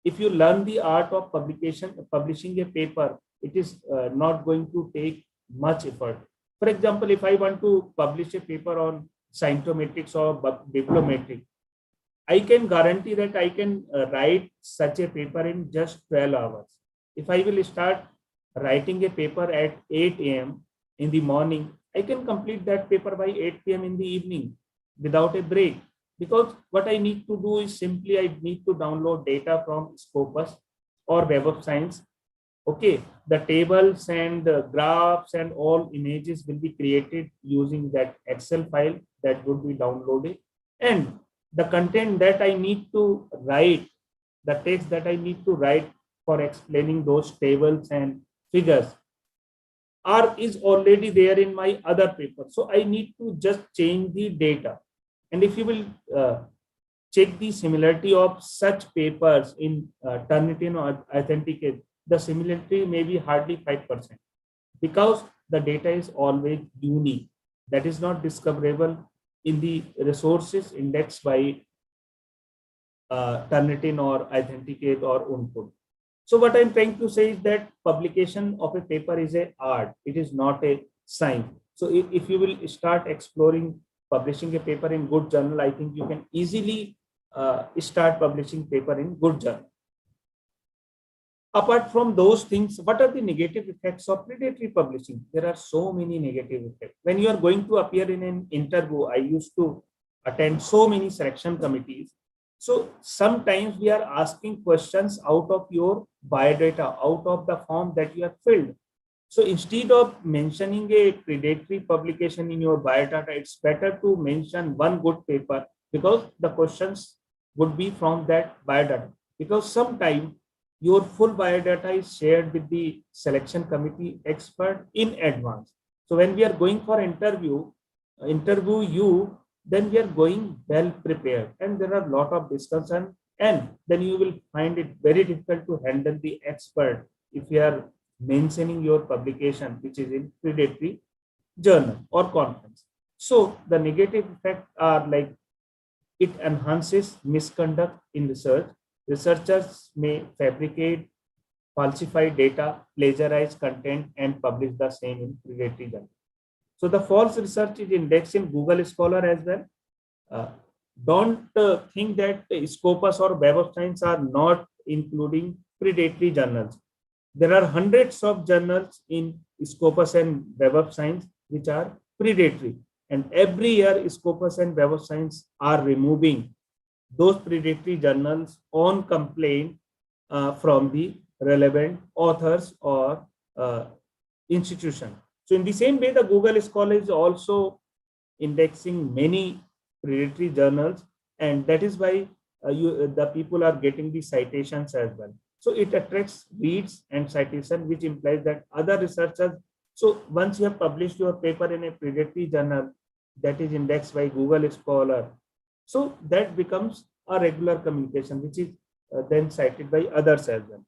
If you learn the art of publishing a paper, it is not going to take much effort. For example, if I want to publish a paper on scientometrics or bibliometrics, I can guarantee that I can write such a paper in just 12 hours. If I will start writing a paper at 8 a.m. in the morning, I can complete that paper by 8 p.m. in the evening without a break. Because what I need to do is simply I need to download data from Scopus or Web of Science. Okay, the tables and graphs and all images will be created using that Excel file that would be downloaded, and the content that I need to write, the text that I need to write for explaining those tables and figures is already there in my other paper. So I need to just change the data. And if you will check the similarity of such papers in Turnitin or Authenticate, the similarity may be hardly 5%, because the data is always unique. That is not discoverable in the resources indexed by Turnitin or Authenticate or Unput. So what I'm trying to say is that publication of a paper is an art. It is not a science. So if you will start exploring publishing a paper in good journal, I think you can easily start publishing paper in good journal. Apart from those things, what are the negative effects of predatory publishing? There are so many negative effects. When you are going to appear in an interview, I used to attend so many selection committees. So sometimes we are asking questions out of your biodata, out of the form that you have filled. So instead of mentioning a predatory publication in your biodata, it's better to mention one good paper, because the questions would be from that biodata. Because sometimes your full biodata is shared with the selection committee expert in advance. So when we are going for interview you, then we are going well prepared, and there are a lot of discussion, and then you will find it very difficult to handle the expert if you are mentioning your publication which is in predatory journal or conference. So the negative effects are like it enhances misconduct in research. Researchers may fabricate, falsify data, plagiarize content, and publish the same in predatory journal. So the false research is indexed in Google Scholar as well. Don't think that Scopus or Web of Science are not including predatory journals. There are hundreds of journals in Scopus and Web of Science which are predatory. And every year, Scopus and Web of Science are removing those predatory journals on complaint from the relevant authors or institution. So in the same way, the Google Scholar is also indexing many predatory journals, and that is why the people are getting the citations as well. So it attracts reads and citation, which implies that other researchers. So once you have published your paper in a predatory journal that is indexed by Google Scholar, so that becomes a regular communication, which is then cited by others as well.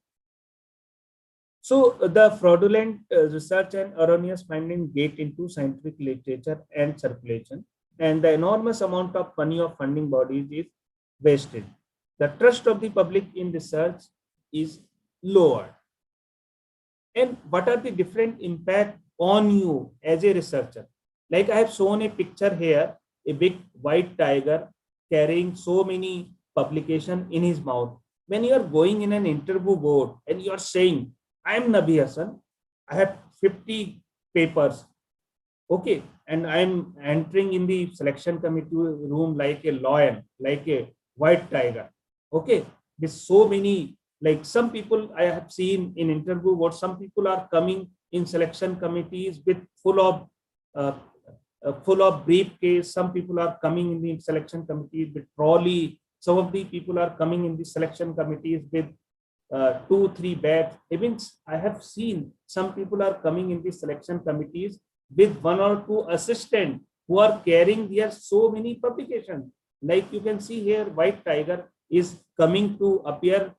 So the fraudulent research and erroneous finding get into scientific literature and circulation, and the enormous amount of money of funding bodies is wasted. The trust of the public in research is lowered. And what are the different impact on you as a researcher? Like I have shown a picture here, a big white tiger carrying so many publications in his mouth. When you are going in an interview board and you are saying, I am Nabi Hassan, I have 50 papers, okay, and I am entering in the selection committee room like a lion, like a white tiger, okay, with so many, like some people I have seen in interview board, some people are coming in selection committees with full of briefcase, some people are coming in the selection committees with trolley, some of the people are coming in the selection committees with 2-3 bags. Even I have seen some people are coming in the selection committees with 1 or 2 assistants who are carrying their so many publications. Like you can see here, White Tiger is coming to appear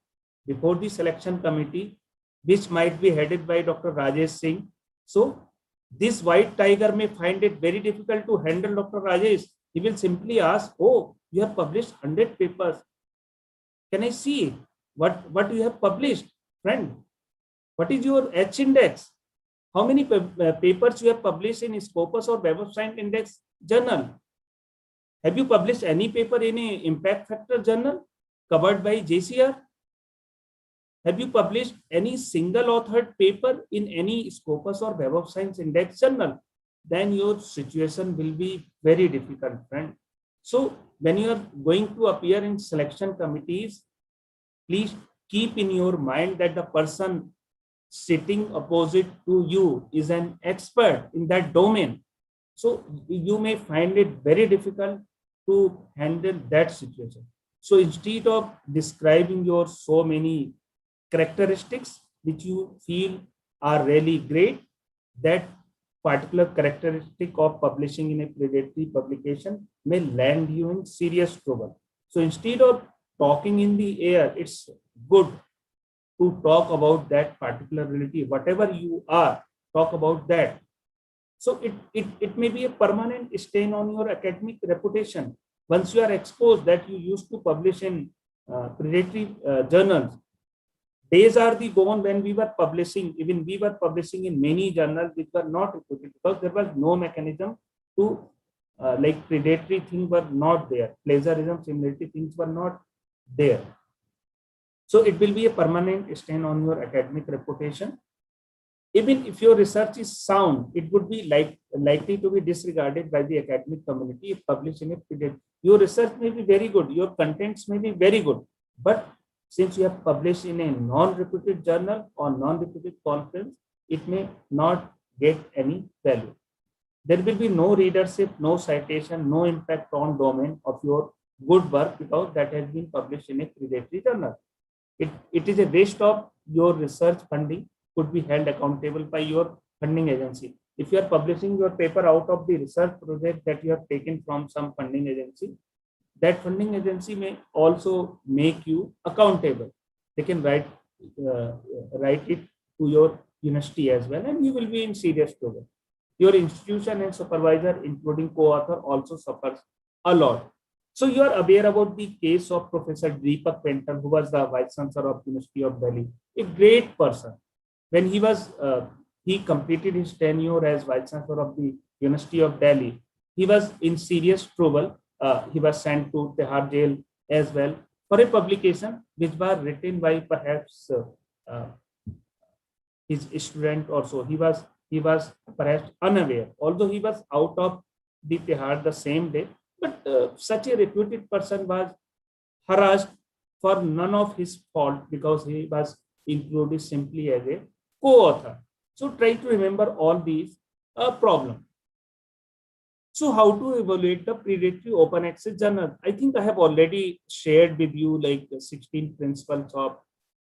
before the selection committee, which might be headed by Dr. Rajesh Singh. So this White Tiger may find it very difficult to handle Dr. Rajesh. He will simply ask, oh, you have published 100 papers. Can I see what you have published, friend? What is your H index? How many papers you have published in Scopus or Web of Science Index journal? Have you published any paper in a impact factor journal covered by JCR? Have you published any single authored paper in any Scopus or Web of Science Index journal? Then your situation will be very difficult, friend. So when you are going to appear in selection committees, please keep in your mind that the person sitting opposite to you is an expert in that domain. So you may find it very difficult to handle that situation. So instead of describing your so many characteristics which you feel are really great, that particular characteristic of publishing in a predatory publication may land you in serious trouble. So instead of talking in the air, it's good to talk about that particular reality. Whatever you are, talk about that. So it may be a permanent stain on your academic reputation. Once you are exposed that you used to publish in predatory journals, days are the gone when we were publishing, even we were publishing in many journals which were not reported because there was no mechanism to like predatory things were not there. Plagiarism, similarity things were not there. So it will be a permanent stain on your academic reputation. Even if your research is sound, it would be likely to be disregarded by the academic community if published in a predatory. Your research may be very good, your contents may be very good, but since you have published in a non-reputed journal or non-reputed conference, it may not get any value. There will be no readership, no citation, no impact on domain of your good work because that has been published in a predatory journal. It is a waste of your research funding, could be held accountable by your funding agency. If you are publishing your paper out of the research project that you have taken from some funding agency, that funding agency may also make you accountable. They can write it to your university as well, and you will be in serious trouble. Your institution and supervisor, including co-author, also suffers a lot. So you are aware about the case of Professor Deepak Pental, who was the Vice Chancellor of University of Delhi, a great person. When he completed his tenure as Vice Chancellor of the University of Delhi, he was in serious trouble. He was sent to Tihar jail as well for a publication which was written by perhaps his student or so. He was perhaps unaware, although he was out of the Tihar the same day. But such a reputed person was harassed for none of his fault because he was included simply as a co-author. So try to remember all these problems. So how to evaluate the predatory open access journal? I think I have already shared with you like 16 principles of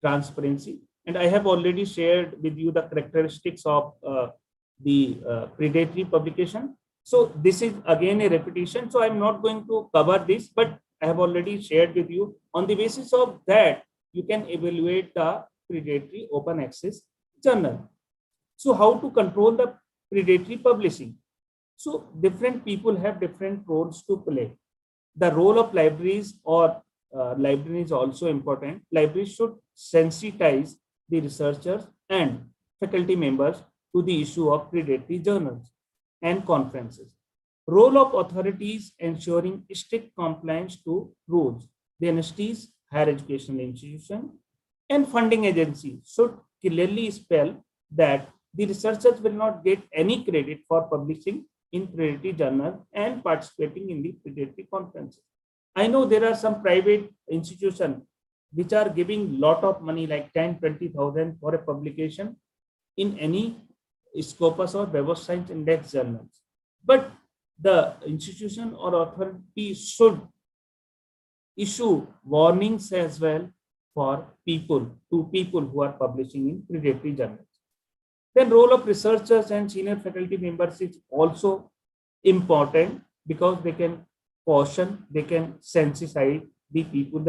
transparency, and I have already shared with you the characteristics of the predatory publication. So this is again a repetition. So I'm not going to cover this, but I have already shared with you. On the basis of that, you can evaluate the predatory open access journal. So how to control the predatory publishing? So different people have different roles to play. The role of libraries or library is also important. Libraries should sensitize the researchers and faculty members to the issue of predatory journals and conferences. Role of authorities ensuring strict compliance to rules. The universities, higher educational institutions, and funding agencies should clearly spell that the researchers will not get any credit for publishing in predatory journals and participating in the predatory conferences. I know there are some private institutions which are giving lot of money like 10-20,000 for a publication in any Scopus or Web of Science index journals. But the institution or authority should issue warnings as well for people who are publishing in predatory journals. Then role of researchers and senior faculty members is also important because they can caution, they can sensitize the people.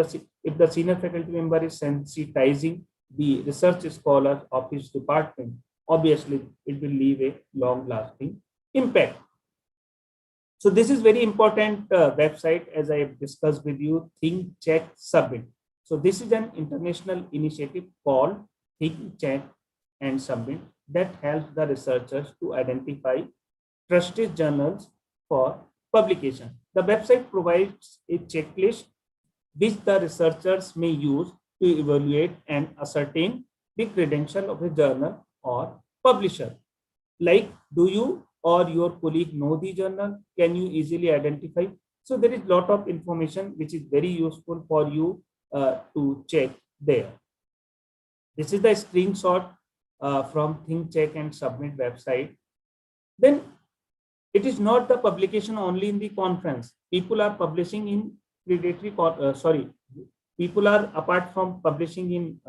If the senior faculty member is sensitizing the research scholar of his department, obviously it will leave a long-lasting impact. So this is very important website, as I have discussed with you, Think, Check, Submit. So this is an international initiative called Think, Check, and Submit that helps the researchers to identify trusted journals for publication. The website provides a checklist which the researchers may use to evaluate and ascertain the credential of a journal or publisher. Like, do you or your colleague know the journal? Can you easily identify? So there is a lot of information which is very useful for you to check there. This is the screenshot from Think, Check, and Submit website. Then it is not the publication only in the conference. People are publishing in predatory, people are, apart from publishing in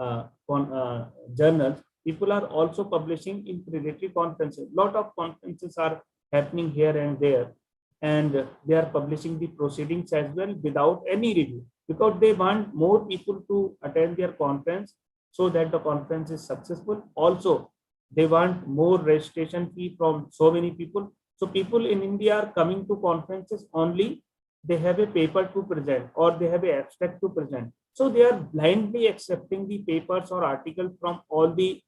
journals, people are also publishing in predatory conferences. Lot of conferences are happening here and there, and they are publishing the proceedings as well without any review, because they want more people to attend their conference so that the conference is successful. Also, they want more registration fee from so many people. So people in India are coming to conferences only, they have a paper to present or they have an abstract to present. So they are blindly accepting the papers or articles from all the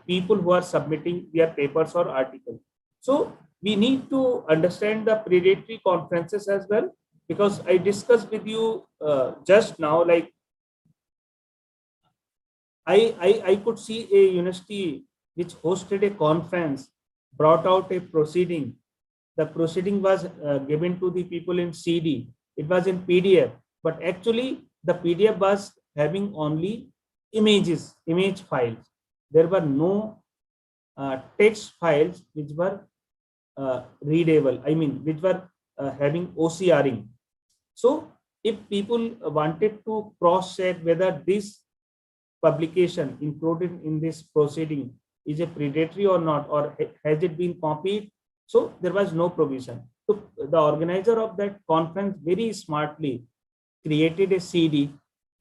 people who are submitting their papers or articles. So we need to understand the predatory conferences as well, because I discussed with you just now, like I could see a university which hosted a conference, brought out a proceeding. The proceeding was given to the people in CD. It was in PDF, but actually the PDF was having only images, image files. There were no text files which were readable, I mean, which were having OCRing. So if people wanted to cross-check whether this publication included in this proceeding is a predatory or not, or has it been copied, so there was no provision. So the organizer of that conference very smartly created a CD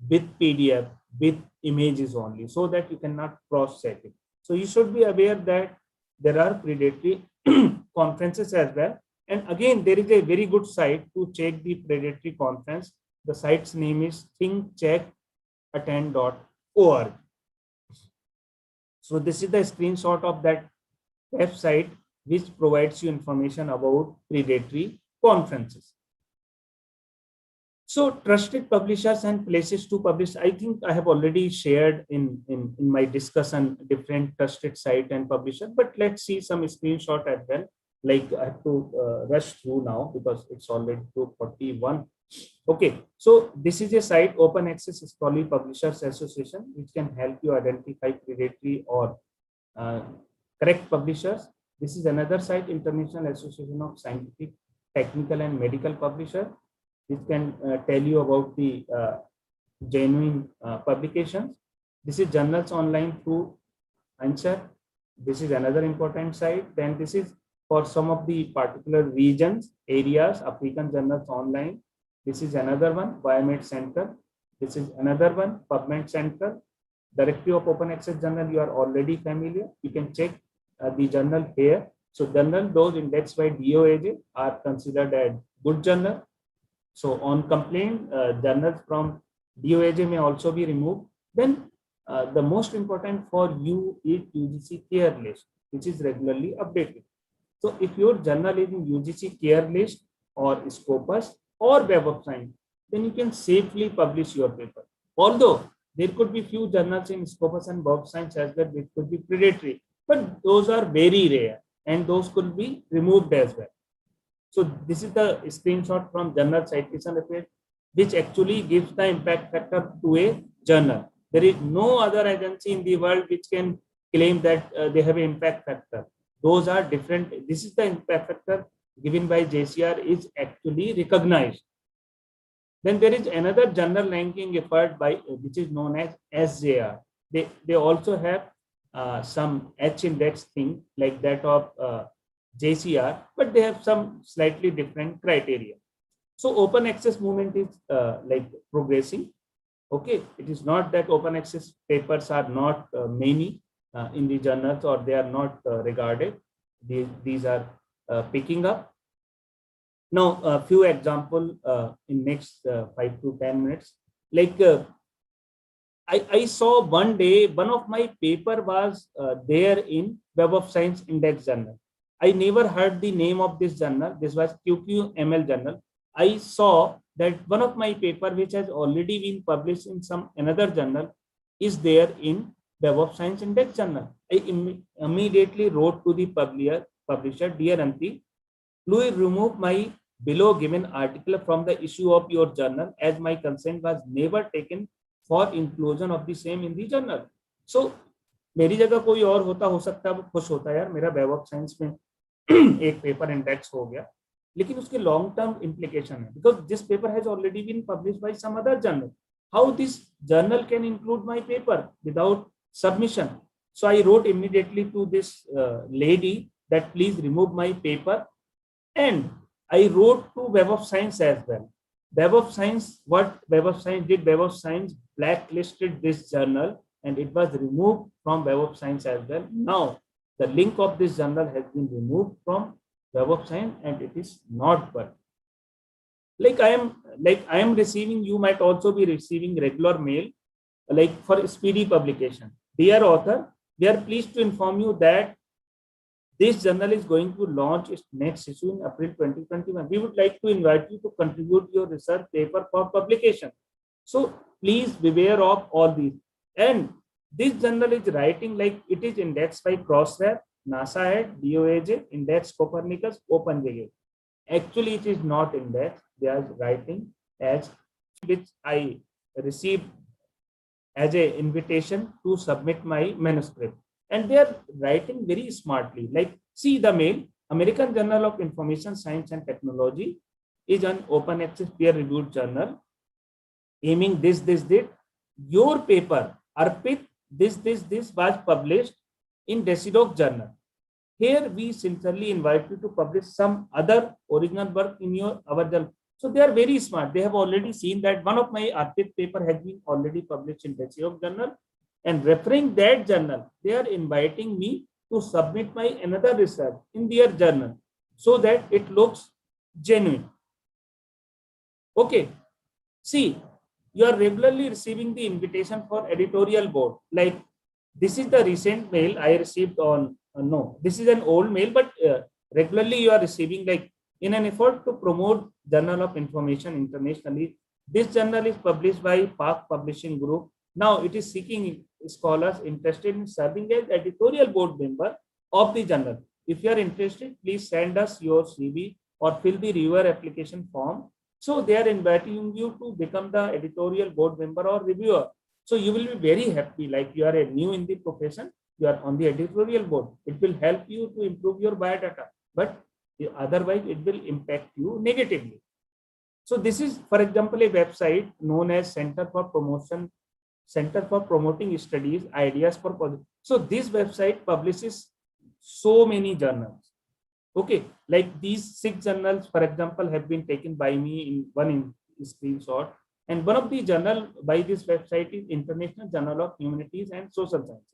with PDF with images only, so that you cannot cross-check it. So you should be aware that there are predatory conferences as well. And again, there is a very good site to check the predatory conference. The site's name is thinkcheckattend.org. So this is the screenshot of that website, which provides you information about predatory conferences. So trusted publishers and places to publish. I think I have already shared in my discussion different trusted site and publisher, but let's see some screenshot as well. Like I have to rush through now because it's already 2:41. Okay, so this is a site, Open Access Scholarly Publishers Association, which can help you identify predatory or correct publishers. This is another site, International Association of Scientific, Technical and Medical Publishers. This can tell you about the genuine publications. This is Journals Online through Answer. This is another important site. Then this is for some of the particular regions, areas, African Journals Online. This is another one, Biomed Center. This is another one, PubMed Center. Directory of Open Access Journal, you are already familiar. You can check the journal here. So journal, those indexed by DOAJ are considered as good journal. So on complaint, journals from DOAJ may also be removed. Then the most important for you is UGC care list, which is regularly updated. So if your journal is in UGC care list or Scopus or Web of Science, then you can safely publish your paper. Although there could be few journals in Scopus and Web of Science as well, which could be predatory, but those are very rare and those could be removed as well. So this is the screenshot from Journal Citation Report, which actually gives the impact factor to a journal. There is no other agency in the world which can claim that they have an impact factor. Those are different. This is the impact factor given by JCR is actually recognized. Then there is another journal ranking effort by which is known as SJR. They also have some H index thing like that of JCR, but they have some slightly different criteria. So open access movement is like progressing. Okay, it is not that open access papers are not many in the journals or they are not regarded. These are picking up. Now, a few examples in next 5 to 10 minutes. Like I saw one day, one of my paper was there in Web of Science Index Journal. I never heard the name of this journal. This was QQML journal. I saw that one of my paper, which has already been published in some another journal, is there in Web of Science Index Journal. I immediately wrote to the publisher, dear Anti, please remove my below given article from the issue of your journal, as my consent was never taken for inclusion of the same in the journal. So मेरी जगह कोई और होता हो सकता है, वो खुश होता यार मेरा वेब ऑफ साइंस में एक पेपर इंडेक्स हो गया, लेकिन उसके लॉन्ग टर्म इंप्लीकेशन है, because this paper has already been published by some other journal. How this journal can include my paper without submission? So I wrote immediately to this lady that please remove my paper, and I wrote to Web of Science as well. Web of Science, what Web of Science did, Web of Science blacklisted this journal and it was removed from Web of Science as well. Now the link of this journal has been removed from Web of Science and it is not working. Like I am receiving, you might also be receiving regular mail like for speedy publication. Dear author, we are pleased to inform you that this journal is going to launch its next issue in April 2021. We would like to invite you to contribute your research paper for publication. So please beware of all these. And this journal is writing like it is indexed by Crossref, NASA, DOAJ, Index Copernicus, OpenJGA. Actually, it is not indexed. They are writing as which I received as an invitation to submit my manuscript. And they are writing very smartly. Like, see the mail, American Journal of Information Science and Technology is an open access peer-reviewed journal aiming this. Your paper, Arpit, this was published in Decidoc Journal. Here we sincerely invite you to publish some other original work in our journal. So they are very smart. They have already seen that one of my archive paper has been already published in Desihawk journal, and referring that journal, they are inviting me to submit my another research in their journal so that it looks genuine. Okay. See, you are regularly receiving the invitation for editorial board. Like this is the recent mail I received on, no, this is an old mail, but regularly you are receiving, like, in an effort to promote Journal of Information internationally. This journal is published by Park Publishing Group. Now it is seeking scholars interested in serving as editorial board member of the journal. If you are interested, please send us your CV or fill the reviewer application form. So they are inviting you to become the editorial board member or reviewer. So you will be very happy, like you are a new in the profession, you are on the editorial board. It will help you to improve your biodata, but otherwise it will impact you negatively. So this is, for example, a website known as Center for Promoting Studies Ideas for Positive. So this website publishes so many journals. Okay, like these 6 journals, for example, have been taken by me in one screenshot. And one of the journal by this website is International Journal of Humanities and Social Sciences.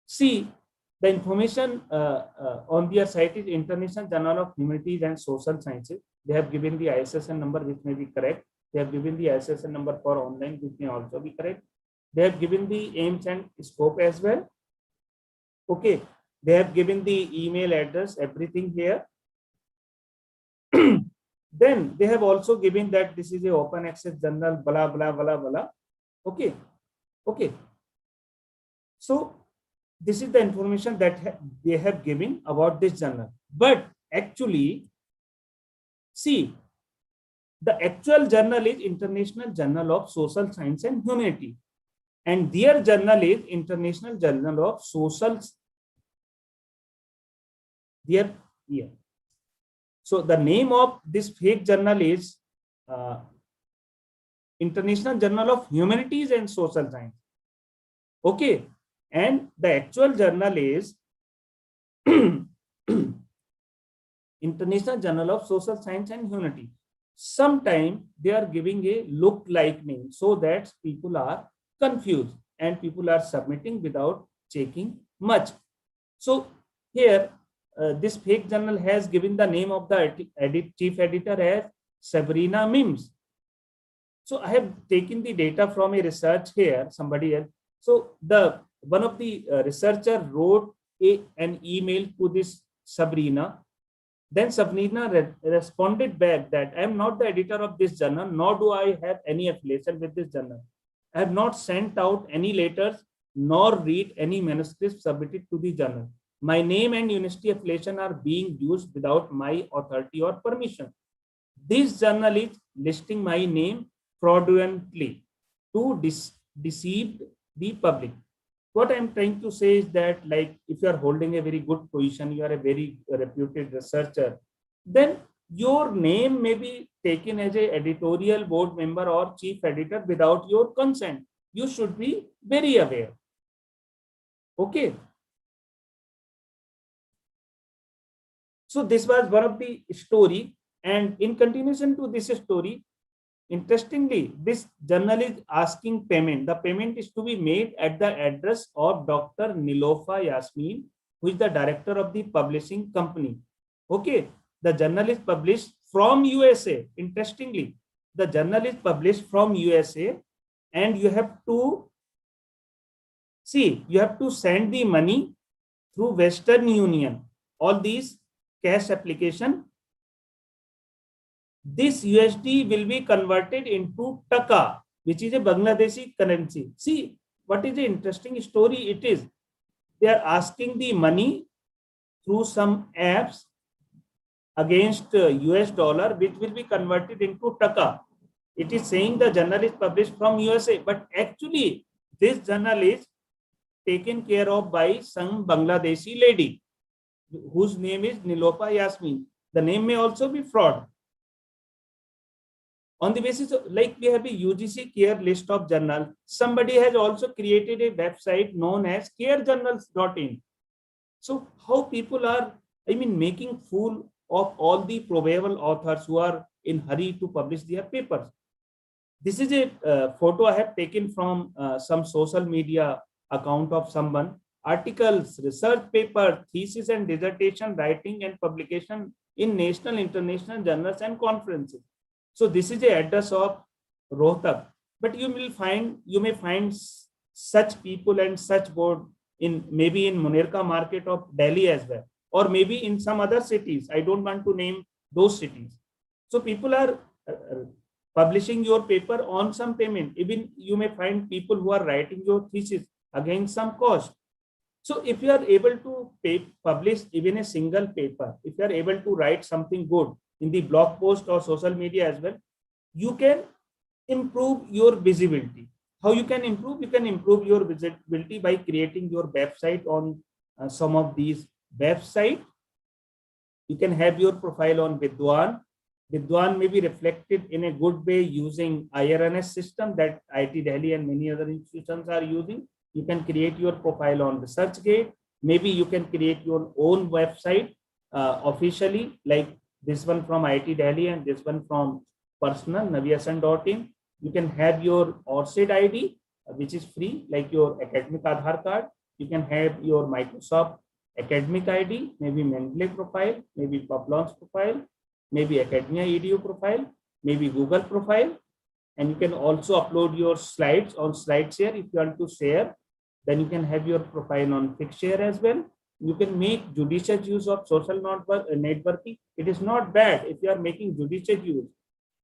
See, the information on their site is International Journal of Humanities and Social Sciences. They have given the ISSN number, which may be correct. They have given the ISSN number for online, which may also be correct. They have given the aims and scope as well. Okay. They have given the email address, everything here. Then they have also given that this is a open access journal, blah, blah, blah, blah. Okay. Okay. So this is the information that they have given about this journal. But actually, see, the actual journal is International Journal of Social Science and Humanity. And their journal is International Journal of Social. Here. So the name of this fake journal is International Journal of Humanities and Social Science. Okay. And the actual journal is International Journal of Social Science and Humanity. Sometimes they are giving a look-like name so that people are confused and people are submitting without checking much. So here, this fake journal has given the name of the chief editor as Sabrina Mims. So I have taken the data from a research here, somebody else. So one of the researcher wrote an email to this Sabrina. Then Sabrina responded back that I am not the editor of this journal, nor do I have any affiliation with this journal. I have not sent out any letters nor read any manuscripts submitted to the journal. My name and university affiliation are being used without my authority or permission. This journal is listing my name fraudulently to deceive the public. What I'm trying to say is that, like, if you are holding a very good position, you are a very reputed researcher, then your name may be taken as an editorial board member or chief editor without your consent. You should be very aware. Okay. So this was one of the story, and in continuation to this story, interestingly, this journal is asking payment. The payment is to be made at the address of Dr. Nilofa Yasmin, who is the director of the publishing company. Okay, the journal is published from USA. Interestingly, the journal is published from USA, and you have to see, you have to send the money through Western Union. All these cash application. This USD will be converted into Taka, which is a Bangladeshi currency. See, what is the interesting story it is. They are asking the money through some apps against US dollar, which will be converted into Taka. It is saying the journal is published from USA, but actually this journal is taken care of by some Bangladeshi lady whose name is Nilofa Yasmin. The name may also be fraud. On the basis of, like, we have a UGC care list of journals. Somebody has also created a website known as carejournals.in. So how people are, making fool of all the probable authors who are in hurry to publish their papers. This is a photo I have taken from some social media account of someone. Articles, research paper, thesis and dissertation writing and publication in national, international journals and conferences. So this is the address of Rohtak. But you may find such people and such board in maybe in Munirka market of Delhi as well, or maybe in some other cities. I don't want to name those cities. So people are publishing your paper on some payment. Even you may find people who are writing your thesis against some cost. So if you are able to publish even a single paper, if you are able to write something good in the blog post or social media as well, you can improve your visibility. How you can improve? You can improve your visibility by creating your website on some of these websites. You can have your profile on Vidwan. Vidwan may be reflected in a good way using IRNS system that IIT Delhi and many other institutions are using. You can create your profile on ResearchGate. Maybe you can create your own website officially, like this one from IIT Delhi and this one from personal navihasan.in. You can have your ORCID ID, which is free, like your academic Aadhaar card. You can have your Microsoft academic ID, maybe Mendeley profile, maybe Publons profile, maybe Academia EDU profile, maybe Google profile. And you can also upload your slides on SlideShare if you want to share. Then you can have your profile on Figshare as well. You can make judicious use of social networking. It is not bad if you are making judicious use.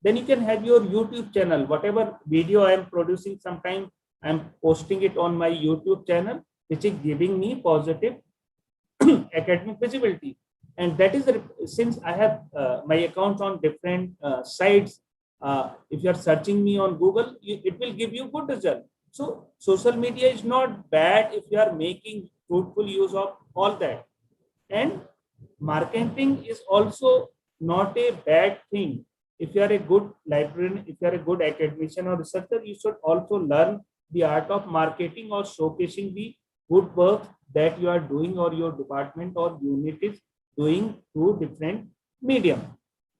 Then you can have your YouTube channel. Whatever video I am producing, sometimes I am posting it on my YouTube channel, which is giving me positive academic visibility. And that is since I have my accounts on different sites. If you are searching me on Google, it will give you good result. So social media is not bad if you are making fruitful use of all that. And marketing is also not a bad thing. If you are a good librarian, if you are a good academician or researcher, you should also learn the art of marketing or showcasing the good work that you are doing or your department or unit is doing through different medium.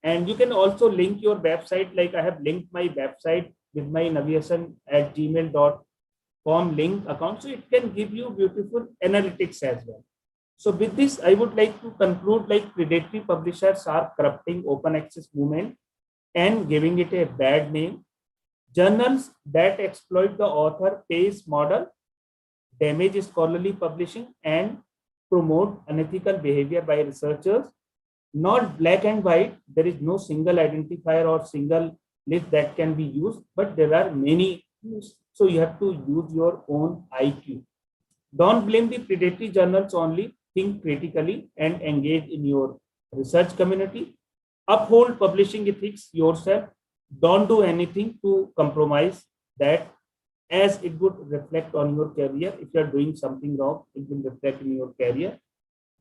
And you can also link your website, like I have linked my website with my navihasan@gmail.com link account. So it can give you beautiful analytics as well. So with this, I would like to conclude, like predatory publishers are corrupting open access movement and giving it a bad name. Journals that exploit the author pays model, damage scholarly publishing, and promote unethical behavior by researchers. Not black and white. There is no single identifier or single list that can be used, but there are many. So you have to use your own IQ. Don't blame the predatory journals only. Think critically and engage in your research community. Uphold publishing ethics yourself. Don't do anything to compromise that, as it would reflect on your career. If you are doing something wrong, it will reflect in your career.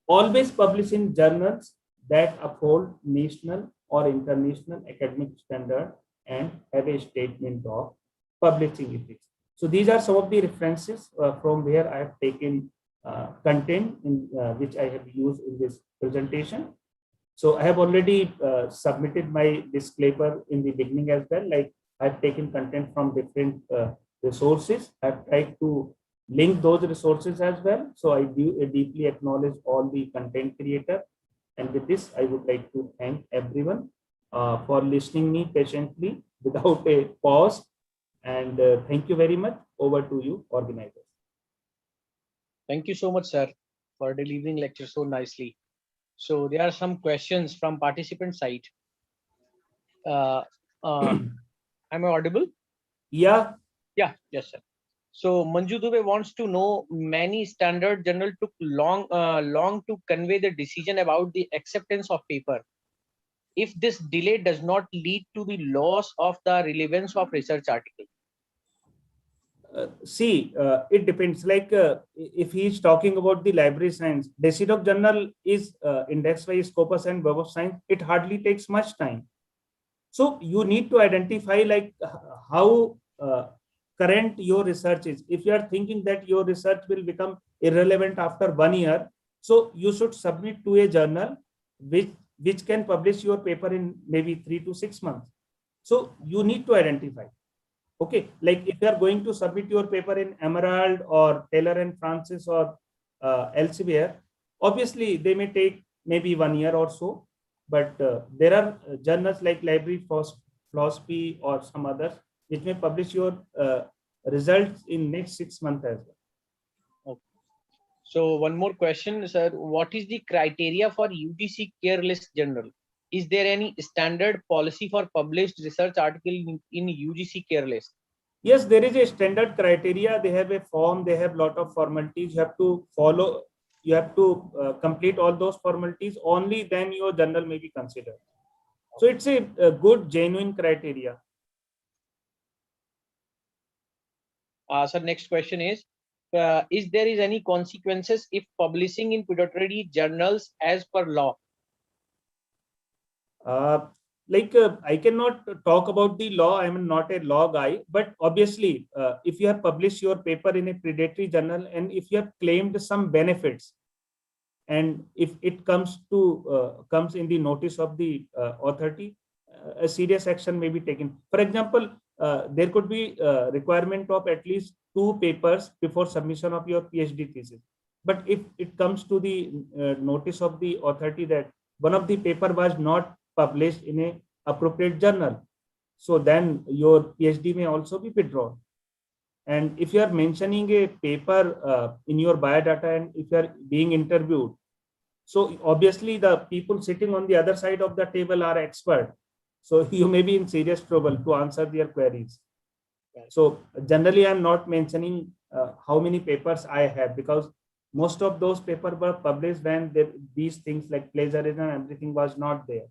Always publish in journals that uphold national or international academic standard and have a statement of publishing ethics. So these are some of the references from where I have taken content in which I have used in this presentation. So I have already submitted my disclaimer in the beginning as well. Like I've taken content from different resources. I've tried to link those resources as well. So I do deeply acknowledge all the content creators. And with this, I would like to thank everyone for listening me patiently without a pause. And thank you very much. Over to you, organizers. Thank you so much, sir, for delivering lecture so nicely. So there are some questions from participant side. Am I audible? Yeah. Yeah, yes, sir. So Manju Dubey wants to know, many standard journal took long to convey the decision about the acceptance of paper. If this delay does not lead to the loss of the relevance of research article. It depends. Like if he is talking about the library science, Decidoc journal is indexed by Scopus and Web of Science. It hardly takes much time. So you need to identify like how current your research is. If you are thinking that your research will become irrelevant after 1 year, so you should submit to a journal which which can publish your paper in maybe 3 to 6 months. So you need to identify. Okay, like if you are going to submit your paper in Emerald or Taylor and Francis or Elsevier, obviously they may take maybe 1 year or so, but there are journals like Library Philosophy or some others which may publish your results in next 6 months as well. So one more question, sir. What is the criteria for UGC care list journal? Is there any standard policy for published research article in UGC care list? Yes, there is a standard criteria. They have a form. They have lot of formalities. You have to follow. You have to complete all those formalities. Only then your journal may be considered. So it's a good, genuine criteria. Sir, next question is there is any consequences if publishing in pediatric journals as per law? I cannot talk about the law. I am not a law guy, but obviously, if you have published your paper in a predatory journal and if you have claimed some benefits, and if it comes in the notice of the authority, a serious action may be taken. For example, there could be a requirement of at least 2 papers before submission of your PhD thesis. But if it comes to the notice of the authority that one of the paper was not published in a appropriate journal, so then your PhD may also be withdrawn. And if you are mentioning a paper in your biodata and if you are being interviewed, so obviously the people sitting on the other side of the table are expert. So you may be in serious trouble to answer their queries. So generally, I'm not mentioning how many papers I have, because most of those papers were published when these things like plagiarism, everything was not there.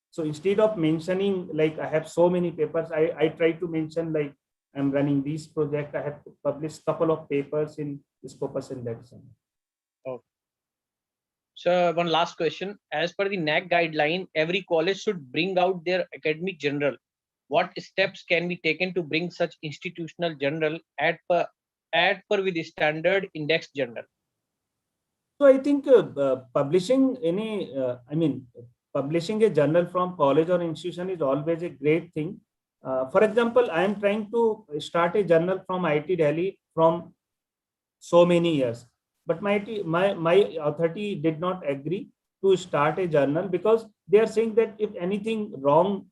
So instead of mentioning like I have so many papers, I try to mention like I'm running this project. I have published couple of papers in Scopus Index. Okay. So one last question. As per the NAAC guideline, every college should bring out their academic journal. What steps can be taken to bring such institutional journal at per with the standard index journal? So I think publishing publishing a journal from college or institution is always a great thing. For example, I am trying to start a journal from IIT Delhi from so many years, but my authority did not agree to start a journal because they are saying that if anything wrong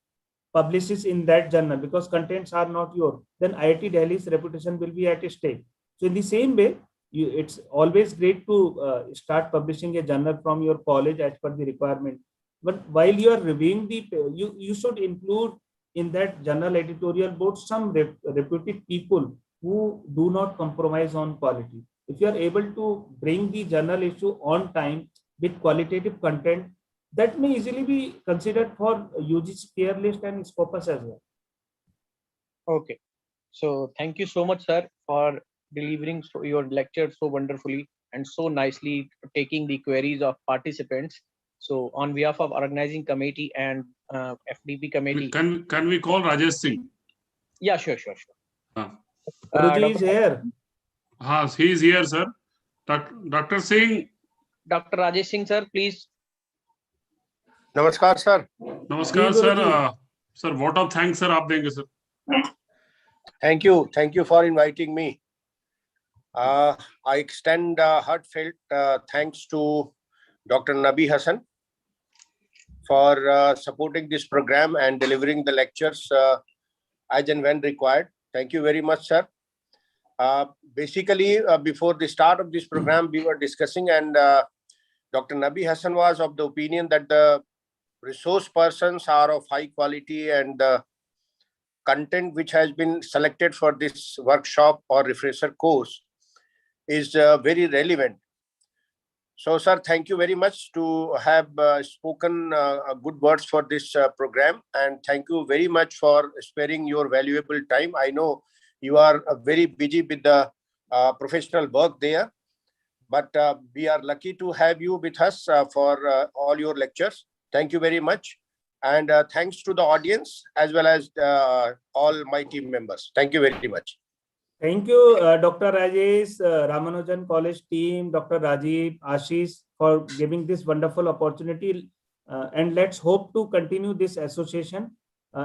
publishes in that journal, because contents are not yours, then IIT Delhi's reputation will be at stake. So in the same way, it's always great to start publishing a journal from your college as per the requirement. But while you are reviewing you should include in that journal editorial board some reputed people who do not compromise on quality. If you are able to bring the journal issue on time with qualitative content, that may easily be considered for UGC care list and Scopus as well. Okay. So thank you so much, sir, for delivering your lecture so wonderfully and so nicely, taking the queries of participants. So on behalf of organizing committee and FDP committee. Can we call Rajesh Singh? Yeah, sure. Guruji is here. He is here, sir. Dr. Singh. Dr. Rajesh Singh, sir, please. Namaskar, sir. Namaskar, sir. Sir, vote of thanks, sir, aap denge, sir. Thank you for inviting me. I extend heartfelt thanks to Dr. Nabi Hasan for supporting this program and delivering the lectures as and when required. Thank you very much, sir. Basically, before the start of this program, we were discussing, and Dr. Nabi Hasan was of the opinion that the resource persons are of high quality and the content which has been selected for this workshop or refresher course is very relevant. So, sir, thank you very much to have spoken good words for this program, and thank you very much for sparing your valuable time. I know you are very busy with the professional work there, but we are lucky to have you with us for all your lectures. Thank you very much. And thanks to the audience as well as all my team members. Thank you very much. Thank you, Dr. Rajesh, Ramanujan College team, Dr. Rajiv, Ashish, for giving this wonderful opportunity. and let's hope to continue this association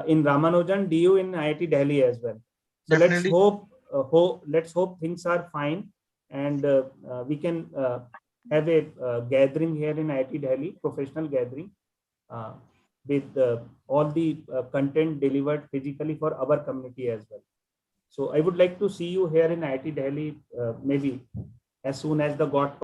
in Ramanujan DU in IIT Delhi as well. So Definitely. let's hope things are fine, and we can have a gathering here in IIT Delhi, professional gathering, with all the content delivered physically for our community as well. So I would like to see you here in IIT Delhi, maybe as soon as the God